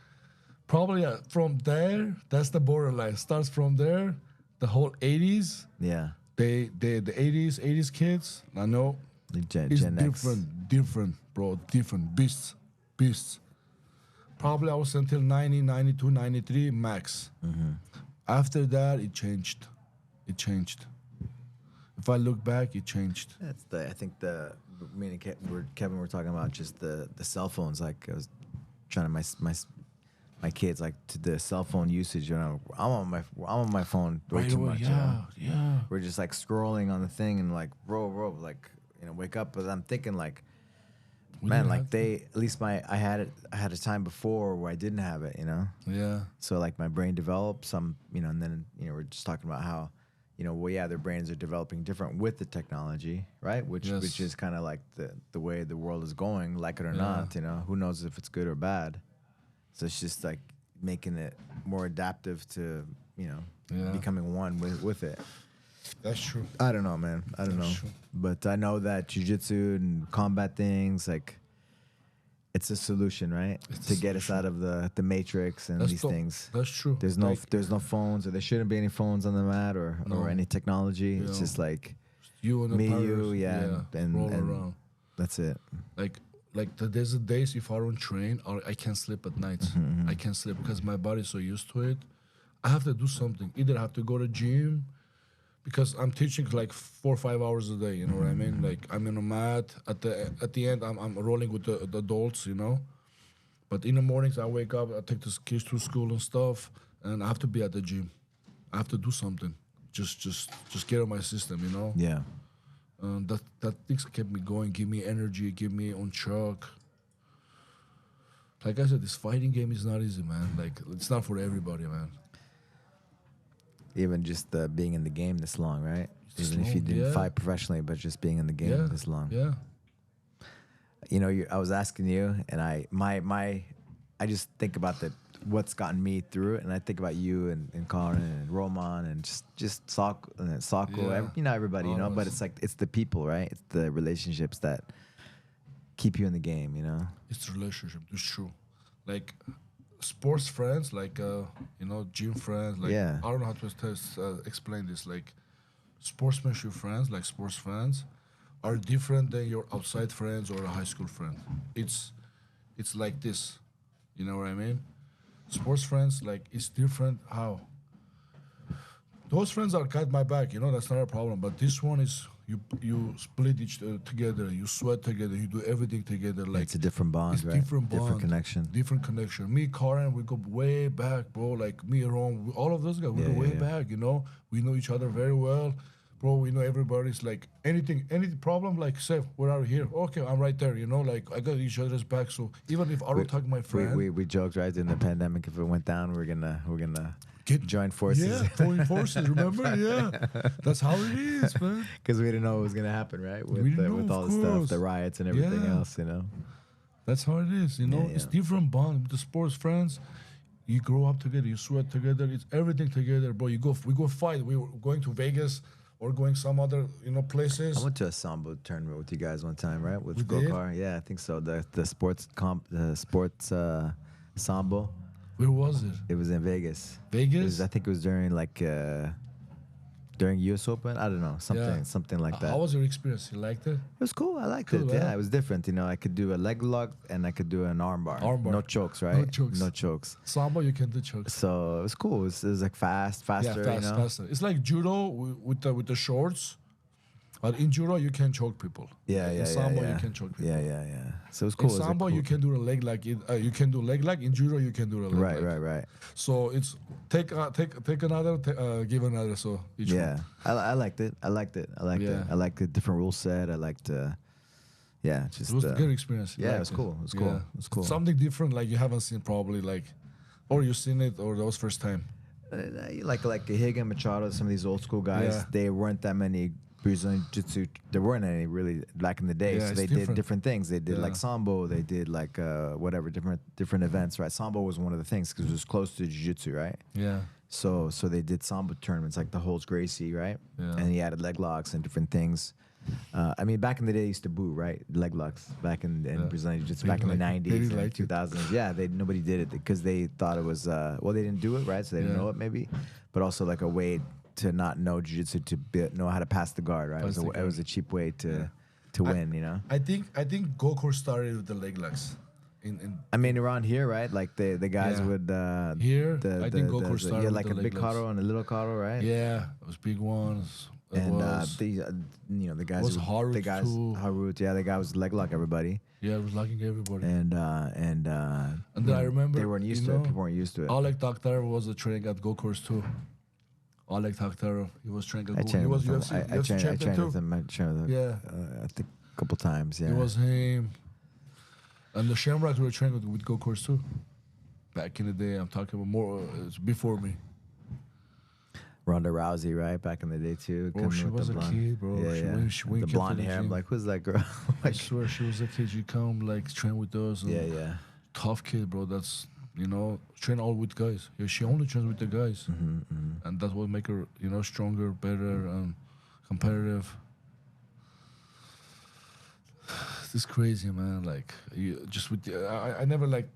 Probably from there, that's the borderline. Starts from there, the whole 80s, Yeah. the 80s kids, I know, Gen it's X. different, bro, different, beasts. Probably I was until 90, 92, 93, max. Mm-hmm. After that, it changed. If I look back, it changed. That's I think me and Kevin were talking about just the cell phones. Like I was trying to my kids like to the cell phone usage. You know, I'm on my phone way Right too away, much. yeah, You know? yeah. We're just like scrolling on the thing and like bro, like wake up. But I'm thinking like, We man, didn't like have I had a time before where I didn't have it. You know. Yeah. So like my brain developed some, and then we're just talking about how, well, yeah, their brains are developing different with the technology, right? Which Yes. is kind of like the way the world is going, like it or Yeah. not. Who knows if it's good or bad? So it's just like making it more adaptive to, Yeah. becoming one with it. That's true. I don't know, man. I don't know, That's true. but I know that jiu-jitsu and combat things like. It's a solution, right? It's To a get us solution. out of the matrix and these things. That's true. There's no phones, or there shouldn't be any phones on the mat, or No. any technology. It's Yeah. just like You and the me, you, powers, yeah, and roll around. that's it. There's the days if I don't train, or I can't sleep at night. Mm-hmm, I can't sleep because my body's so used to it. I have to do something. Either I have to go to gym, because I'm teaching like 4 or 5 hours a day. You know what I mean? Like I'm in a mat. At the end, I'm rolling with the adults. But in the mornings, I wake up. I take the kids to school and stuff, and I have to be at the gym. I have to do something. Just get on my system. Yeah, That things kept me going, give me energy, give me on track. Like I said, this fighting game is not easy, man. Like it's not for everybody, man. even just being in the game this long, right? This Even if you long, didn't yeah. fight professionally, but just being in the game Yeah, this long. yeah. I was asking you, and I just think about what's gotten me through it, and I think about you and Colin and Roman and just Sako, Yeah. everybody, but Always. it's like it's the people, right? It's the relationships that keep you in the game, It's relationship. It's true. Like sports friends, like gym friends. Like Yeah. I don't know how to explain this. Like sportsmanship friends, like sports friends, are different than your outside friends or a high school friend. It's like this. You know what I mean? Sports friends, like it's different. How? Those friends are got my back. That's not a problem. But this one is you split each together. You sweat together. You do everything together. Like it's a different bond, it's right? different bond, Different connection. different connection. Me, Karen, we go way back, bro. Like me and Ron, all of those guys, we Yeah, go way yeah, yeah. back. We know each other very well, bro. We know everybody's like any problem, like say we're out here. Okay, I'm right there. Like I got each other's back. So even if I don't talk to my friend, We joked right in the pandemic, if it went down, we're gonna Get- join forces. yeah, join forces. Remember, yeah, that's how it is, man. Because we didn't know what was gonna happen, right? We didn't know, With all of the stuff, course. the riots and everything Yeah. else, That's how it is, Yeah, It's yeah. different bond with the sports friends. You grow up together, you sweat together. It's everything together, bro. We go fight. We were going to Vegas or going some other, places. I went to a sambo tournament with you guys one time, right? With We did? Gokar. Yeah, I think so. The sports sambo. Where was it? It was in Vegas. Vegas? I think it was during during US Open. I don't know, something like that. How was your experience? You liked it? It was cool. I liked Cool, it. Yeah, huh? it was different. I could do a leg lock and I could do an arm bar. Arm bar. No chokes, right? chokes. No chokes. Sambo, you can do chokes. So it was cool. It was like faster. Faster. It's like judo with the shorts, but in judo you can choke people. Yeah, in yeah, Sambo yeah. you can choke people. Yeah. So it was In cool. It was, like, Sambo cool. you can do the leg lock. You can do leg lock. In judo you can do the leg lock. Right. So it's take another, give another. So each Yeah, one. I liked it. I liked it. Yeah. I liked the different rule set. I liked, just. It was a good experience. You yeah, it liked was cool. It was cool. It was cool. Something different, like you haven't seen probably, like, or you've seen it, or that was first time. Like Higa, Machado, some of these old school guys. Yeah. They weren't that many Brazilian Jiu-Jitsu. There weren't any really back in the day. Yeah, so it's they different. did different things. They did Yeah. like sambo. They did like whatever different events. Right, sambo was one of the things because it was close to Jiu-Jitsu, right? Yeah. So they did sambo tournaments like the Holds Gracie, right? Yeah. And he added leg locks and different things. I mean, back in the day, they used to boo, right? Leg locks back in Brazilian Jiu-Jitsu, They back in the liked it. 90s They and liked it. 2000s. Yeah, nobody did it because they thought it was, they didn't do it, right? So they didn't Yeah. know it maybe, but also like a way to not know Jiu-Jitsu to know how to pass the guard, right? Pass the It was a cheap way to win, I think Gokor started with the leg locks. I mean, around here, right? Like the guys Yeah. would Here, I think Gokor started with like the a big leg locks. karo and a little karo, right? Yeah, those big ones. And the guys, was Harut the guys, too. Harut, yeah, the guy was leg lock everybody, Yeah, it was locking everybody. and And then I remember they weren't used to it. People weren't used to it. Oleg Takhtarov was a training at Go Course too. Oleg Takhtarov, he was training at I Go. He trained was with him. UFC champion trained too. with him. I trained with him. Yeah. I think a couple times. Yeah, It was him. And the Shamrocks were training with Go Course too. Back in the day, I'm talking about more. It's before me. Ronda Rousey, right? Back in the day too. Bro, coming she with was the a blonde- kid, bro. Yeah, She yeah. went- she went the kept blonde in the hair. I'm gym. like, who's that girl? I swear she was a kid. She come like train with us. And yeah, yeah. Tough kid, bro. That's train all with guys. Yeah, she only trains with the guys, and that's what make her stronger, better, and competitive. It's crazy, man. Like you just with I never like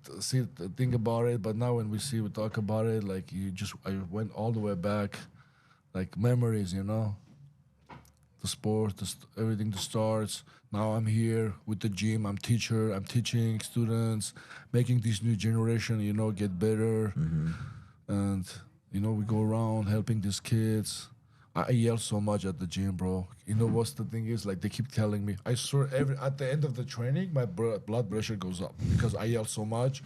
think about it, but now when we talk about it, like I went all the way back, like memories, the sport, everything that starts. Now I'm here with the gym. I'm teaching students, making this new generation, get better, and we go around helping these kids. I yell so much at the gym, bro. You know what's the thing is? Like they keep telling me. I swear, at the end of the training, my blood pressure goes up because I yell so much.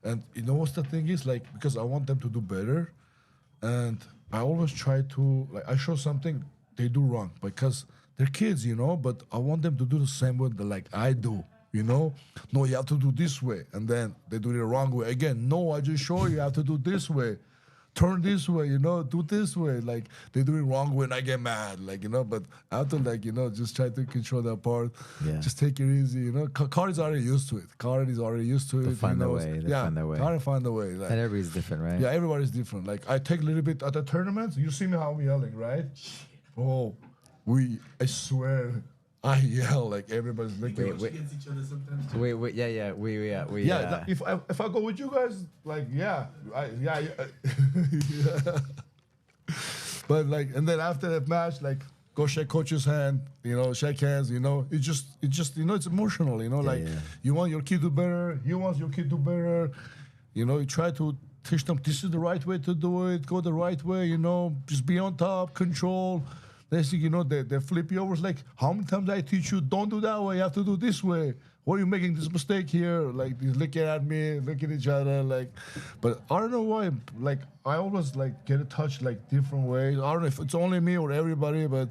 And you know what's the thing is? Like because I want them to do better, and I always try to I show something they do wrong because they're kids, But I want them to do the same way like I do. No, you have to do this way, and then they do it the wrong way again. No, I just show you have to do this way. Turn this way, do this way. Like they do it wrong way and I get mad, but I have to just try to control that part. Yeah. Just take it easy, Karen is already used to it. Karen is already used to it. They'll find their way. They'll find their way. Karen find the way. Like, And everybody's different, right? yeah, everybody's different. Like I take a little bit at the tournaments. You see me how I'm yelling, right? Oh, I swear, I yell like everybody's looking. Wait. Against each other sometimes. We Yeah, if I go with you guys, like yeah. But and then after that match, go shake coach's hand, shake hands, It's just it's emotional, yeah. You want your kid to better, he wants your kid to better, you try to teach them this is the right way to do it, go the right way, just be on top, control. Next thing you know, they flip you over. It's like, how many times I teach you, don't do that way, you have to do this way. Why are you making this mistake here? Like, he's looking at me, looking at each other, but I don't know why, I always, get in touch, different ways. I don't know if it's only me or everybody, but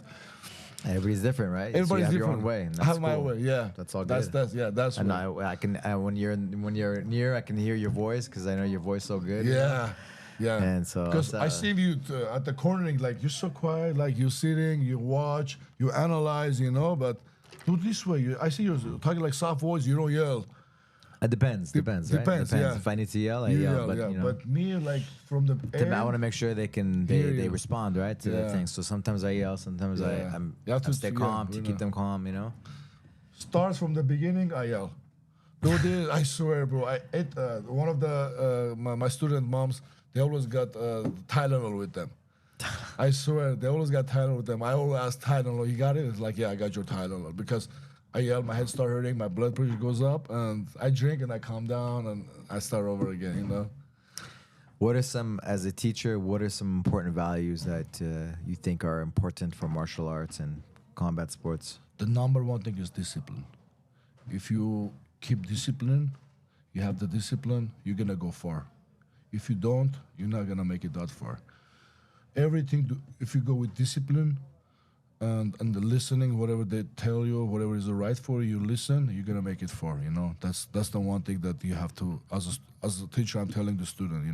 everybody's different, right? everybody's so you have different. your own way. And I have that's my cool. way, yeah. That's all good. That's And right. I can when you're near, I can hear your voice because I know your voice so good. Yeah. And so because I see you at the cornering, you're so quiet, you're sitting, you watch, you analyze, but do this way. I see you're talking soft voice, you don't yell. It depends. Right? Depends, yeah. If I need to yell, I You yell. yell, But But me, from the end, I want to make sure they Hear they you. respond right to the Yeah. thing. So sometimes I yell, sometimes Yeah. You have I to stay calm to keep them calm. starts from the beginning, I yell. Do this, I swear, bro. I ate one of the my student moms. They always got Tylenol with them. I swear, they always got Tylenol with them. I always ask Tylenol, you got it? It's like, yeah, I got your Tylenol. Because I yell, my head start hurting, my blood pressure goes up, and I drink and I calm down and I start over again, What are as a teacher, what are some important values that you think are important for martial arts and combat sports? The number one thing is discipline. If you keep discipline, you have the discipline, you're going to go far. If you don't, you're not going to make it that far. If you go with discipline and the listening, whatever they tell you, whatever is right for you, listen, you're going to make it far, That's the one thing that you have to, as a teacher, I'm telling the student,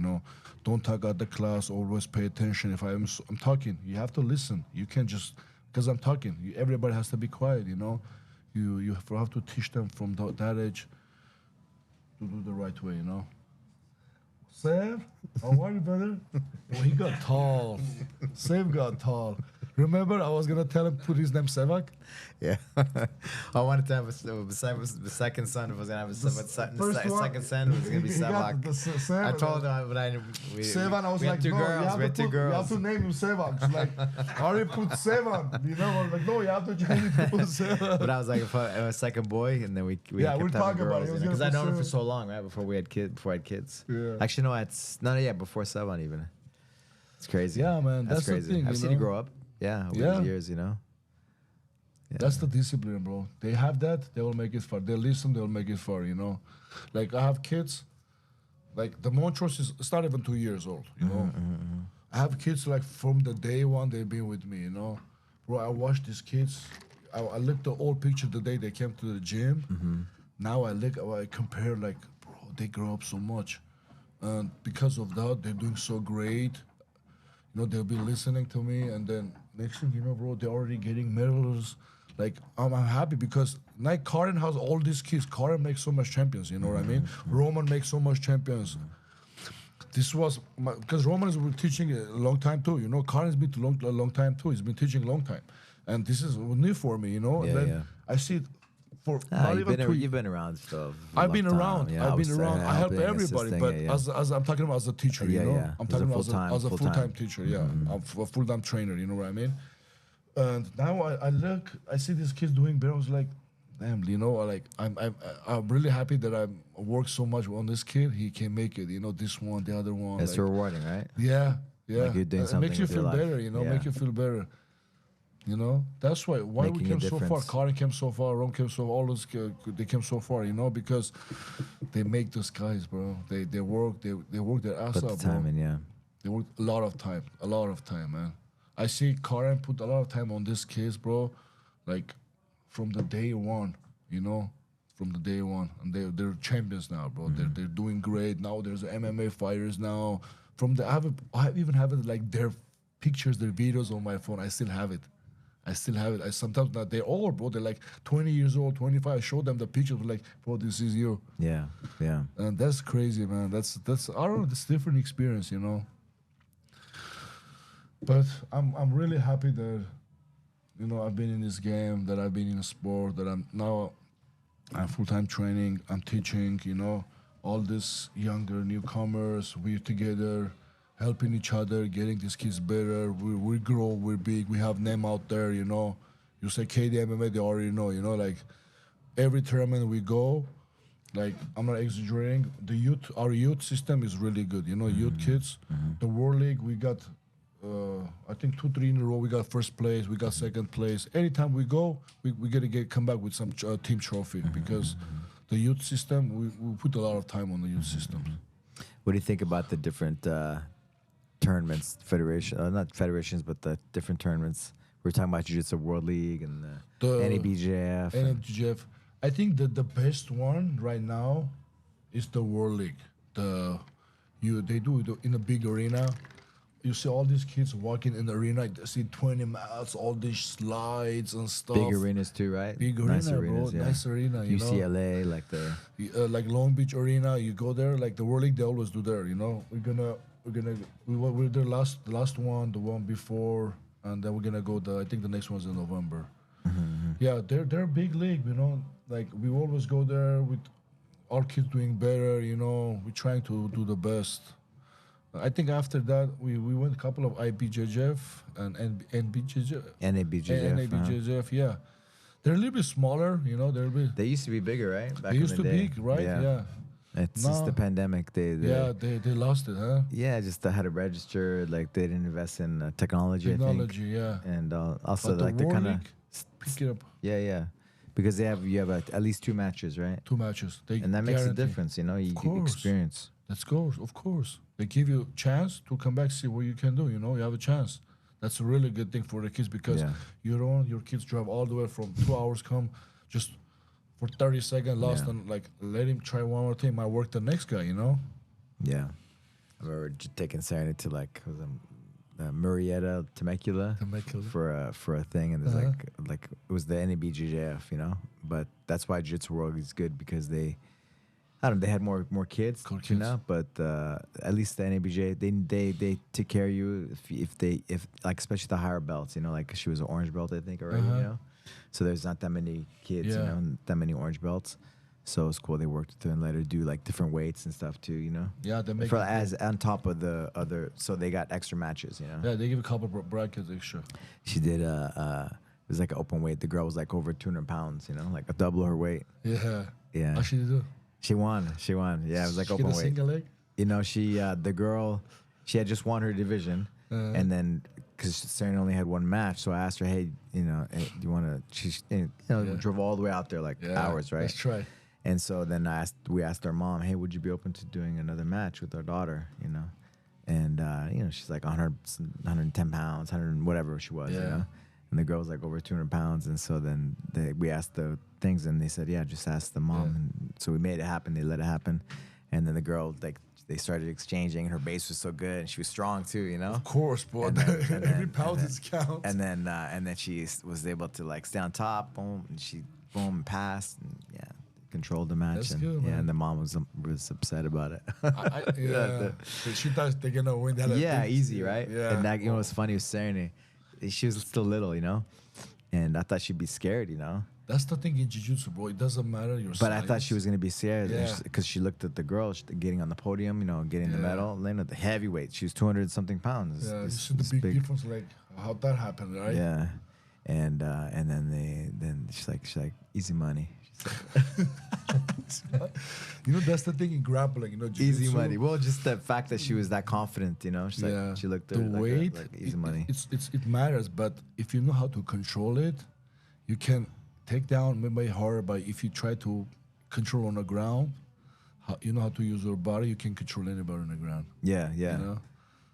don't talk at the class, always pay attention. If I'm talking, you have to listen. You can't just, because I'm talking, everybody has to be quiet, You have to teach them from that age to do the right way, Sev, how are you, brother? Oh, he got tall. Sev got tall. Remember, I was gonna tell him put his name Sevak. Yeah, I wanted to have the second son. Was gonna have second son was gonna be Sevak. I told him, but Sevan, I was like, two no, girls. We had two you girls. have to name him Sevan. She's like, I already put Sevan. I was like, no, you have to change it to put Sevan. But I was like, if I a second boy, and then we Yeah, kept we'll having talk about it. girls. It was Because gonna I'd be known him for Seven. so long, right? Before I had kids. Yeah. Actually, no, before 7 even. It's crazy. Yeah, man, That's that's the crazy. thing, I've you seen you know? grow up. Yeah, over Yeah. the years, you know. Yeah. That's the discipline, bro. They have that, they will make it far. They listen, they'll make it far, you know. Like I have kids, like the Montrose is not even 2 years old, you know. I have kids like from the day one they've been with me, you know. Bro, I watch these kids. I look the old picture the day they came to the gym. Now I compare like, bro, they grow up so much. And because of that, they're doing so great. You know, they'll be listening to me, and then next thing you know, bro, they're already getting medals. Like, I'm happy because like Karen has all these kids. Karen makes so much champions, you know what I mean? Roman makes so much champions. This was because Roman has been teaching a long time too, you know. Karen's been to a long time too. He's been teaching a long time, and this is new for me, you know. Yeah, And then yeah. I see it for not you've even been 2 you've been around stuff. I've been around. Yeah, I've been was, around. I help helping, everybody, assisting, but yeah, yeah. as I'm talking about as a teacher, you Yeah, know, yeah. I'm As a talking about full-time- as a full-time. full-time teacher. Yeah, I'm a full-time trainer. You know what I mean? And now I look, I see these kids doing better. I was like, damn, you know, I'm really happy that I worked so much on this kid. He can make it. You know, this one, the other one. It's like, rewarding, right? yeah, yeah. Like you're doing It something makes you with your feel life. better. You know, Yeah. make you feel better. You know, that's why we Making a came so far. difference. Karen came so far. Ron came so far. All those they came so far. You know, because they make those guys, bro. They work. They work their ass Put off, the bro. time in, yeah. They work a lot of time, man. I see Karen put a lot of time on this case, bro. Like from the day one, you know, from the day one, and they're champions now, bro. They're doing great now. There's MMA fighters now. From the I even have it like their pictures, their videos on my phone. I still have it. I sometimes not they're old, bro. They're like 20 years old, 25. I show them the pictures, like, bro, this is you. Yeah, yeah. And that's crazy, man. That's I don't know, that's different experience, you know. But I'm really happy that, you know, I've been in this game, that I've been in a sport, that I'm full-time training, I'm teaching, you know, all these younger newcomers, we're together, helping each other, getting these kids better. We grow, we're big, we have name out there, you know. You say KD MMA, they already know, you know, like every tournament we go, like I'm not exaggerating, our youth system is really good, you know, youth kids. The World League, we got, I think 2-3 in a row, we got first place, we got second place. Anytime we go, we gotta come back with some team trophy because the youth system, we put a lot of time on the youth systems. What do you think about the different tournaments, not federations, but the different tournaments? We were talking about Jiu-Jitsu World League and the NABJF. NABJF. I think that the best one right now is the World League. They do it in a big arena. You see all these kids walking in the arena. You see 20 mats, all these slides and stuff. Big arenas too, right? Big Nice arena, arenas, bro. yeah. Nice arena, you know. UCLA, like the Like Long Beach Arena, you go there. Like the World League, they always do there. You know, we're there the last one, the one before, and then we're gonna go. I think the next one's in November. Yeah, they're a big league. You know, like we always go there with our kids doing better. You know, we're trying to do the best. I think after that we went a couple of IBJJF and NBJJF. NABJF. Yeah. They're a little bit smaller, you know. They used to be bigger, right? Back They in used the to day. be, right? Yeah. It's just the No. pandemic. They They lost it, huh? yeah, just they had to register. Like they didn't invest in technology. Technology, I think. yeah. And also But the like they World kind of League, pick it up. yeah, because you have at least 2 matches, right? 2 matches. They And that makes a guarantee. difference, you know. You get course. experience. Let's go, of course. They give you a chance to come back, see what you can do. You know, you have a chance. That's a really good thing for the kids because Yeah. you don't want your kids drive all the way from 2 hours, come just for 30 seconds, lost, Yeah. and like let him try one more thing. Might work the next guy, you know? Yeah, I remember taking Serenity to like Murrieta Temecula for a thing, and there's like it was the NABJJF, you know. But that's why Jiu-Jitsu World is good because they had more kids, Cool you kids. know. But at least the NABJ they take care of you if like especially the higher belts, you know. Like she was an orange belt, I think already, you know. So there's not that many kids, you Yeah. know, that many orange belts. So it's cool. They worked with her and let her do like different weights and stuff too, you know. Yeah, they make For as on top of the other, so they got extra matches, you know. Yeah, they give a couple brackets extra. She did it was like an open weight. The girl was like over 200 pounds, you know, like a double her weight. Yeah. Yeah. How she do? She won. Yeah, it was like She open get a weight. single leg? You know, the girl, she had just won her division, and then because Serena only had one match, so I asked her, hey, you know, do you want to? She, you know, drove all the way out there like hours, right? That's right. And so then we asked our mom, hey, would you be open to doing another match with our daughter, you know? And, you know, she's like 110 pounds, 100, whatever she was, you know? And the girl was like over 200 pounds. And so then we asked the things and they said, yeah, just ask the mom. And so we made it happen. They let it happen. And then the girl, like, they started exchanging. Her base was so good, and she was strong too, you know. Of course, bro. Every pound is count. And then she was able to like stay on top, boom, and she boom passed, and controlled the match. That's and good, man. and the mom was upset about it. She thought they're gonna win that. Easy, right? Yeah. And that, you know, what's funny was Serena. She was still little, you know, and I thought she'd be scared, you know. That's the thing in jiu-jitsu, bro. It doesn't matter your size. But I thought she was gonna be scared Yeah. because she looked at the girl getting on the podium, you know, getting the medal. Then at the heavyweight, she was 200 something pounds. Yeah, you see the big difference, like how that happened, right? Yeah, and then she's like easy money. You know, that's the thing in grappling, you know, jiu-jitsu. Easy money. Well, just the fact that she was that confident, you know. She's like, she looked at the like weight, like easy money. It matters, but if you know how to control it, you can take down maybe harder. But if you try to control on the ground, you know how to use your body, you can control anybody on the ground. Yeah. You know?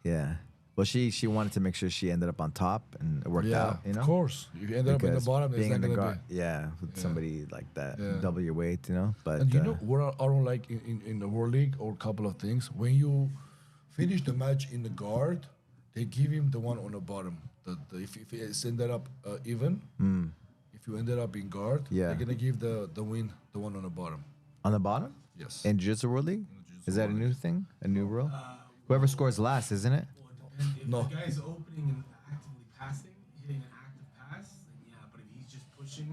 Yeah. Well, she wanted to make sure she ended up on top, and it worked out. You know, of course. If you end up in the bottom, it's being not in the gonna guard, be. with somebody like that, Yeah. double your weight, you know. But And you know what I don't like in the World League, or a couple of things. When you finish the match in the guard, they give him the one on the bottom. If it's ended up even, if you ended up in guard, they're gonna give the win the one on the bottom. on the bottom, Yes. in Jiu-Jitsu World League, Jiu-Jitsu is that a World new thing, a new rule? Whoever scores last, isn't it? Well, it depends. If No. the guy's opening and actively passing, hitting an active pass, then yeah. But if he's just pushing,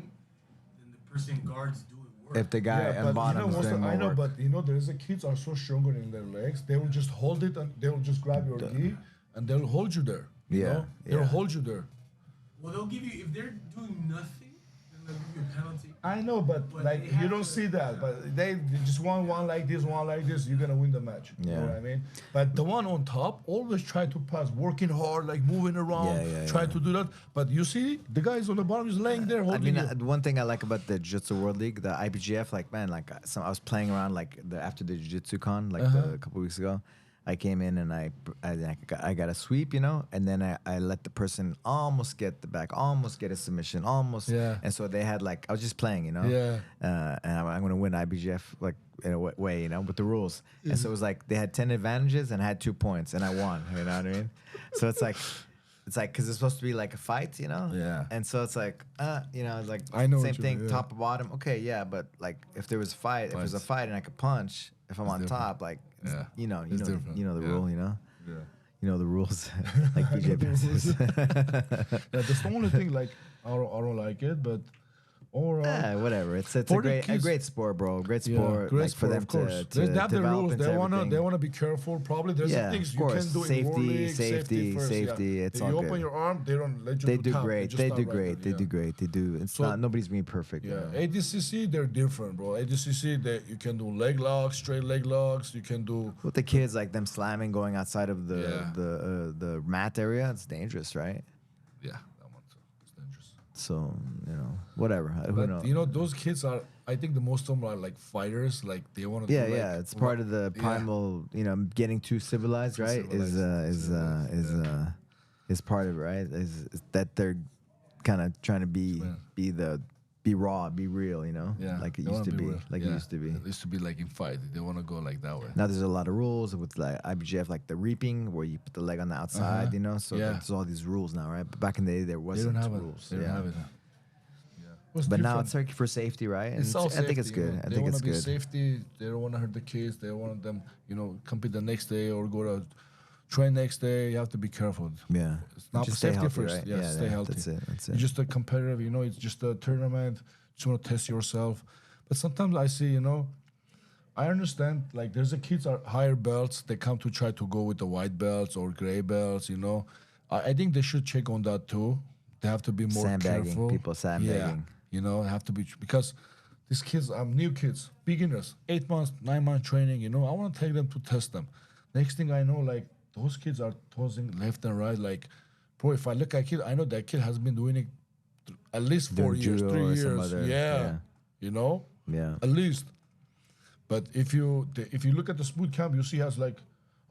then the person guards do it work. If the guy on bottom is doing more I know, work. but you know, there is a kids are so stronger in their legs. They will just hold it and they will just grab your gi and they'll hold you there. You know? They'll hold you there. Well, they'll give you if they're doing nothing, then they'll give you a penalty. I know, but But like they you have don't to- see that. But they just one like this, you're gonna win the match. You know Yeah. what I mean? But the one on top always try to pass, working hard, like moving around, try to do that. But you see, the guys on the bottom is laying there I holding mean, you. one thing I like about the Jiu-Jitsu World League, the IBJF, like man, like I was playing around like after the Jiu-Jitsu con, like a couple weeks ago. I came in and I got a sweep, you know, and then I let the person almost get the back, almost get a submission, almost. Yeah. And so they had like, I was just playing, you know. Yeah. And I'm going to win IBJF like in a way, you know, with the rules. And so it was like they had 10 advantages and I had 2 points and I won, you know what I mean? So it's like, because it's supposed to be like a fight, you know? Yeah. And so it's like, you know, it's like I know same what you thing, mean, yeah. top or bottom. Okay, yeah, but like if there was a fight, if there's a fight and I could punch, if I'm on different. top, like, Yeah. you know It's different. the Yeah. rule, you know? Yeah. You know the rules, like BJ passes. Yeah, that's the only thing. Like I don't like it, but overall, Yeah, whatever. It's a For the great kids- sport, bro. Great yeah, sport. great like sport, for them of course. to They have the develop rules. into They everything. wanna be careful. Probably there's Yeah, things of you course. can do in Safety, World League, safety, first, safety, Yeah. it's if all you good. open your arm, they don't let you. They to do tap. great. just They stop do right great. there, They do great. They do. It's So- not nobody's being perfect. Yeah, You know? ADCC they're different, bro. ADCC you can do leg locks, straight leg locks. You can do. With the kids, like them slamming, going outside of Yeah. the mat area, it's dangerous, right? Yeah, that one too. It's dangerous. So you know, whatever. Who But knows? you know, those kids are. I think the most of them are like fighters. Like they want to. Yeah, do, like, yeah, it's part of the primal. You know, getting too civilized, right? Is part of it, right? Is that they're kind of trying to be raw, be real, you know? Yeah, like it they used wanna to be, real. like Yeah. it used to be. It used to be like in fight. They want to go like that way. Now there's a lot of rules with like IBJF, like the reaping, where you put the leg on the outside, you know. So Yeah. there's all these rules now, right? But back in the day, there They wasn't don't have rules. it. They don't have it. But now it's like for safety, right? And It's all I think it's safety, you good. know. I They think wanna it's be good. safety. They don't want to hurt the kids. They want them, compete the next day or go to train next day. You have to be careful. Yeah. It's not Just stay safety healthy, first. right? Yeah, stay healthy. That's it. That's You're it. just a competitive, it's just a tournament. Just want to test yourself. But sometimes I see, I understand, like, there's the kids are higher belts. They come to try to go with the white belts or gray belts, I think they should check on that too. They have to be more Sandbagging, careful. people sandbagging. Yeah, have to be, because these kids are new kids, beginners, 8 months, 9 months training, I want to take them to test them. Next thing I know, like, those kids are tossing left and right, like, bro, if I look at kid, I know that kid has been doing it at least 4 Doing years, judo 3 or years. some other- yeah. You know, Yeah. at least. But if you look at the boot camp, you see he has like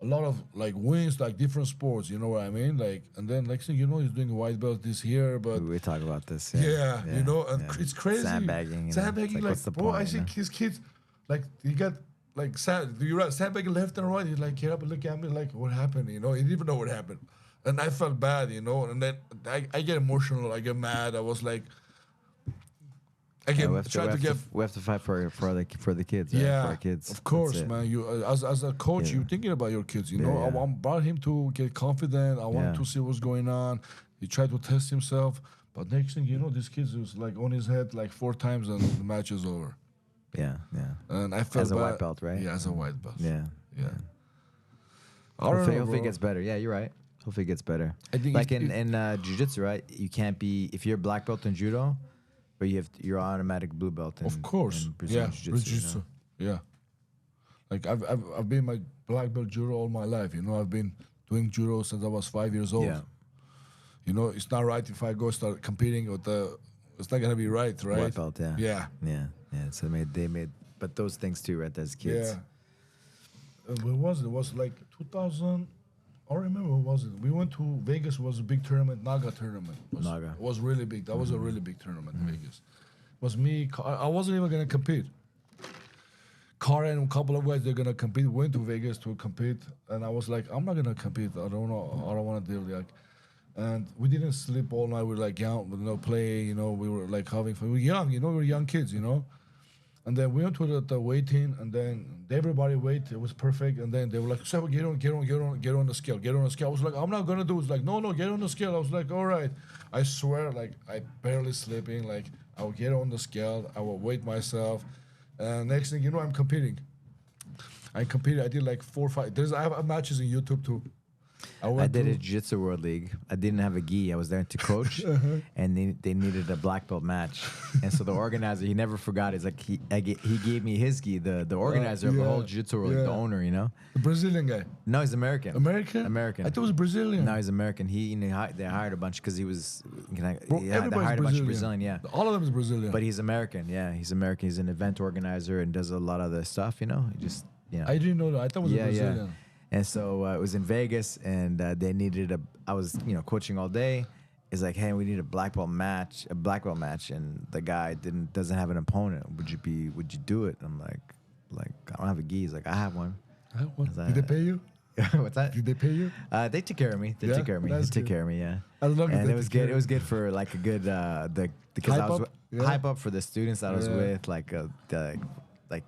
a lot of like wins, like different sports. You know what I mean? Like, and then next thing you know, he's doing white belt this year. But We talk about this. yeah, you know, and yeah. it's crazy. Sandbagging. You know? Sandbagging, It's like, what's the bro, point, I you see know? his kids, like, you got, like, you're right, sandbagging left and right. He's like, get up and look at me, like, what happened? You know, he didn't even know what happened. And I felt bad, you know, and then I get emotional, I get mad. I was like, I get, Yeah, we have to fight for the kids. Right? yeah, For our kids. of That's course, it. man. You as a coach, Yeah. you're thinking about your kids. You know, Yeah, yeah. I brought him to get confident. I wanted Yeah. to see what's going on. He tried to test himself, but next thing you know, this kid was like on his head like 4 times, and the match is over. Yeah, yeah. And I felt As a bad. white belt, right? Yeah, as a white belt. Yeah. yeah. Hopefully it bro. gets better. Yeah, you're right. Hopefully it gets better. I think like if- in jiu-jitsu, right? You can't be if you're a black belt in judo, but you're automatic blue belt in, Of course, in Brazilian yeah, jiu-jitsu. you jiu-jitsu. know? Yeah. Like I've been my black belt judo all my life. You know, I've been doing judo since I was 5 years old. Yeah. You know, it's not right if I go start competing with the. It's not gonna be right, right? White belt, yeah. Yeah. Yeah, yeah. So they made but those things too, right? As kids. Yeah. What was it? It was like 2000. I don't remember what was it. We went to Vegas. It was a big tournament, Naga tournament. Naga. It was really big. That was a really big tournament in Vegas. It was me. I wasn't even gonna compete. Cara and a couple of guys they're gonna compete. Went to Vegas to compete, and I was like, I'm not gonna compete. I don't know. I don't want to deal like. And we didn't sleep all night. We were like young, playing. You know, we were like having fun. We were young. You know, we were young kids. You know. And then we went to the weighting, and then everybody weighed. It was perfect. And then they were like, "So get on the scale, get on the scale." I was like, "I'm not gonna do it." It's like, no, get on the scale. I was like, "All right." I swear, like I barely sleeping. Like I would get on the scale, I would weight myself, and next thing you know, I'm competing. I competed. I did like 4 or 5. I have matches in YouTube too. I did a jiu-jitsu world league. I didn't have a gi. I was there to coach, and they needed a black belt match. And so the organizer, he never forgot. He's like he gave me his gi. The organizer of the whole jiu-jitsu world league, the owner, you know. The Brazilian guy. No, he's American. American. American. I thought it was Brazilian. No, he's American. They hired a bunch because he was. Bro, They everybody's hired a bunch of Brazilian. Yeah. All of them is Brazilian. But he's American. Yeah, he's American. He's an event organizer and does a lot of the stuff. You know, he just I didn't know that. I thought it was a Brazilian. Yeah. And so it was in Vegas, and they needed I was coaching all day. It's like, hey, we need a black belt match, and the guy doesn't have an opponent. Would you do it? I'm like I don't have a gi. He's like, I have one. Did they pay you? What's that? Did they pay you? They took care of me. They Yeah? took care of me. They That's took good. care of me. Yeah. I love And that it was they took good. care It was good for like a good because Hype I was up? Yeah. hype up for the students that I was Yeah. with, like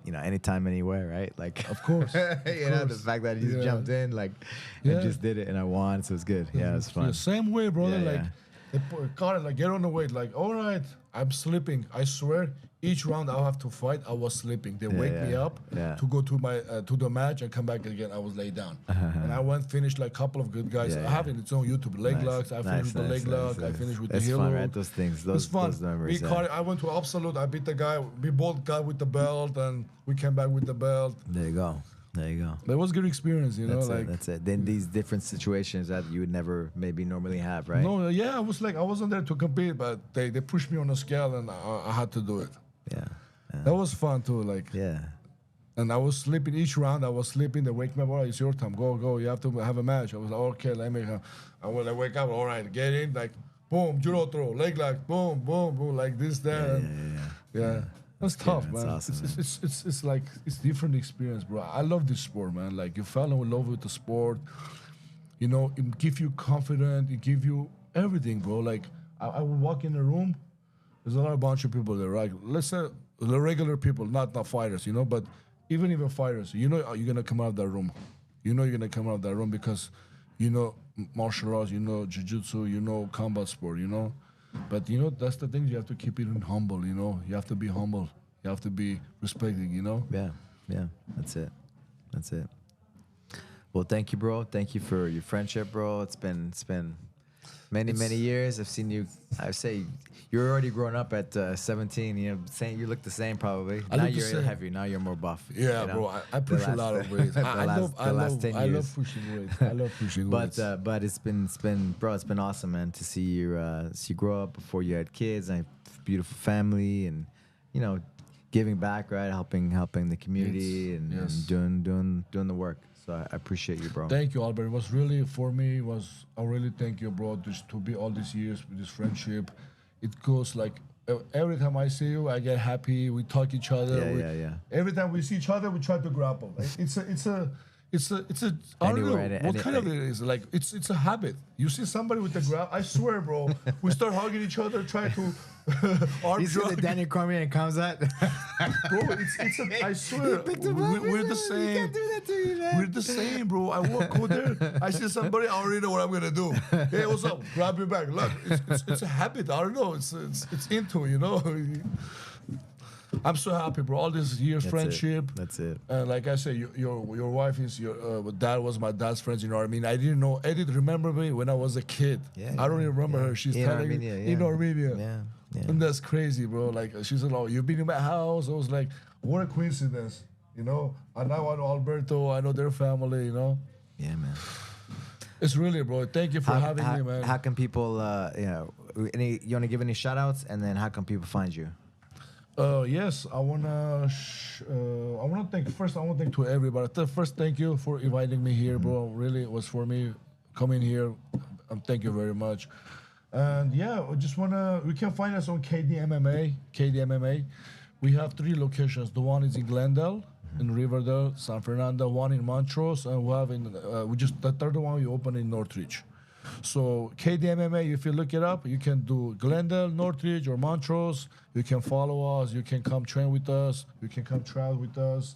anytime, anywhere, right? Like Of course. the fact that he just Yeah. jumped in, Yeah. and just did it, and I won, so it was good. Yeah, it was fun. Yeah, same way, brother. Yeah, like yeah. they caught it, like get on the weight. Like, all right, I'm sleeping. I swear, each round I have to fight, I was sleeping. They wake me yeah, up yeah. to go to my to the match and come back again. I was laid down, and I went finished like a couple of good guys. Yeah, I yeah. have it. It's on YouTube. Leg locks. I finished with the leg lock. I finished with the It's heel fun, hook. right? Those things, It's those fun. memories. We yeah. caught it. I went to absolute. I beat the guy. We both got with the belt, and we came back with the belt. There you go. There you go. But it was a good experience, you know. That's Like it. That's it. Then these different situations that you would never maybe normally have, right? no, yeah, I wasn't there to compete, but they pushed me on the scale, and I had to do it. Yeah. That was fun too, like. Yeah. And I was sleeping each round. I was sleeping. They wake me up. All right, it's your time. Go. You have to have a match. I was like, okay, let me. And when I wake up, all right, get in, like, boom, judo throw, leg lock, boom, boom, boom, like this, there. Yeah. That's tough, That's man. awesome, man. It's like it's different experience, bro. I love this sport, man. Like you fell in love with the sport. You know, it give you confidence. It give you everything, bro. Like I would walk in a room. There's a lot of bunch of people there, right? Let's say the regular people, not fighters, you know. But even fighters, you know, you're gonna come out of that room. You know, you're gonna come out of that room because, you know, martial arts, you know, jiu-jitsu, you know, combat sport, you know. But, you know, that's the thing. You have to keep it humble, you know. You have to be humble. You have to be respecting, you know. Yeah. That's it. Well, thank you, bro. Thank you for your friendship, bro. It's been many years. I've seen you. I say You're already grown up at 17. You know, you look the same probably. I Now look the you're same. heavy. Now you're more buff. Yeah, you know? bro. I push a lot of weight. I love 10 I years. love pushing weight. I love pushing weights. But it's been bro, it's been awesome, man, to see you grow up before you had kids and a beautiful family, and you know, giving back, right, helping the community, Yes, and, yes. and doing the work. So I appreciate you, bro. Thank you, Albert. It was really, for me, I really thank you, bro, just to be all these years with this friendship. It goes like, every time I see you, I get happy. We talk each other. Yeah. Every time we see each other, we try to grapple. It's a I don't know Anywhere, what kind of it is. Like, it's a habit. You see somebody with the grab, I swear, bro, we start hugging each other, try to arm You see the drag. Daniel Cormier and comes out. Bro, I swear, we're the same. You can't do that to me, man. We're the same, bro. I go there, I see somebody, I already know what I'm gonna do. Hey, what's up? Grab your bag. Look, it's a habit. I don't know. It's into, you know. I'm so happy, bro. All these years friendship. That's it. And like I said, your wife is your dad was my dad's friends. You know what I mean? I didn't know. Edith remember me when I was a kid. Yeah, I don't even remember her. She's in telling Armenia. me in Armenia. Yeah. And that's crazy, bro. Like she's like, oh, you've been in my house. I was like, what a coincidence, you know. And now I know Alberto. I know their family, you know. Yeah, man. It's really, bro. Thank you for having me, man. How can people, you want to give any shout outs, and then how can people find you? Yes, I wanna thank to everybody. First, thank you for inviting me here, bro. Really, it was for me coming here. Thank you very much. And yeah, we can find us on KD MMA. We have 3 locations. The one is in Glendale, in Riverdale, San Fernando. One in Montrose, and we have the third one we open in Northridge. So KDMMA, if you look it up, you can do Glendale, Northridge, or Montrose. You can follow us. You can come train with us. You can come travel with us.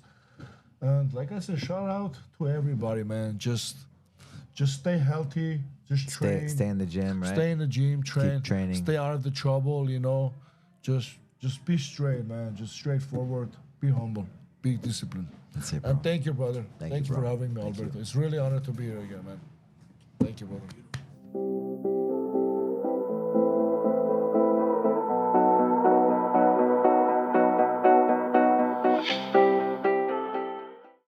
And like I said, shout out to everybody, man. Just stay healthy. Just train. Stay in the gym, right? Stay in the gym, train. Keep training. Stay out of the trouble, you know. Just be straight, man. Just straightforward. Be humble. Be disciplined. That's it, bro. And thank you, brother. Thank you bro. for having me, Thank Alberto. you. It's really an honor to be here again, man. Thank you, brother.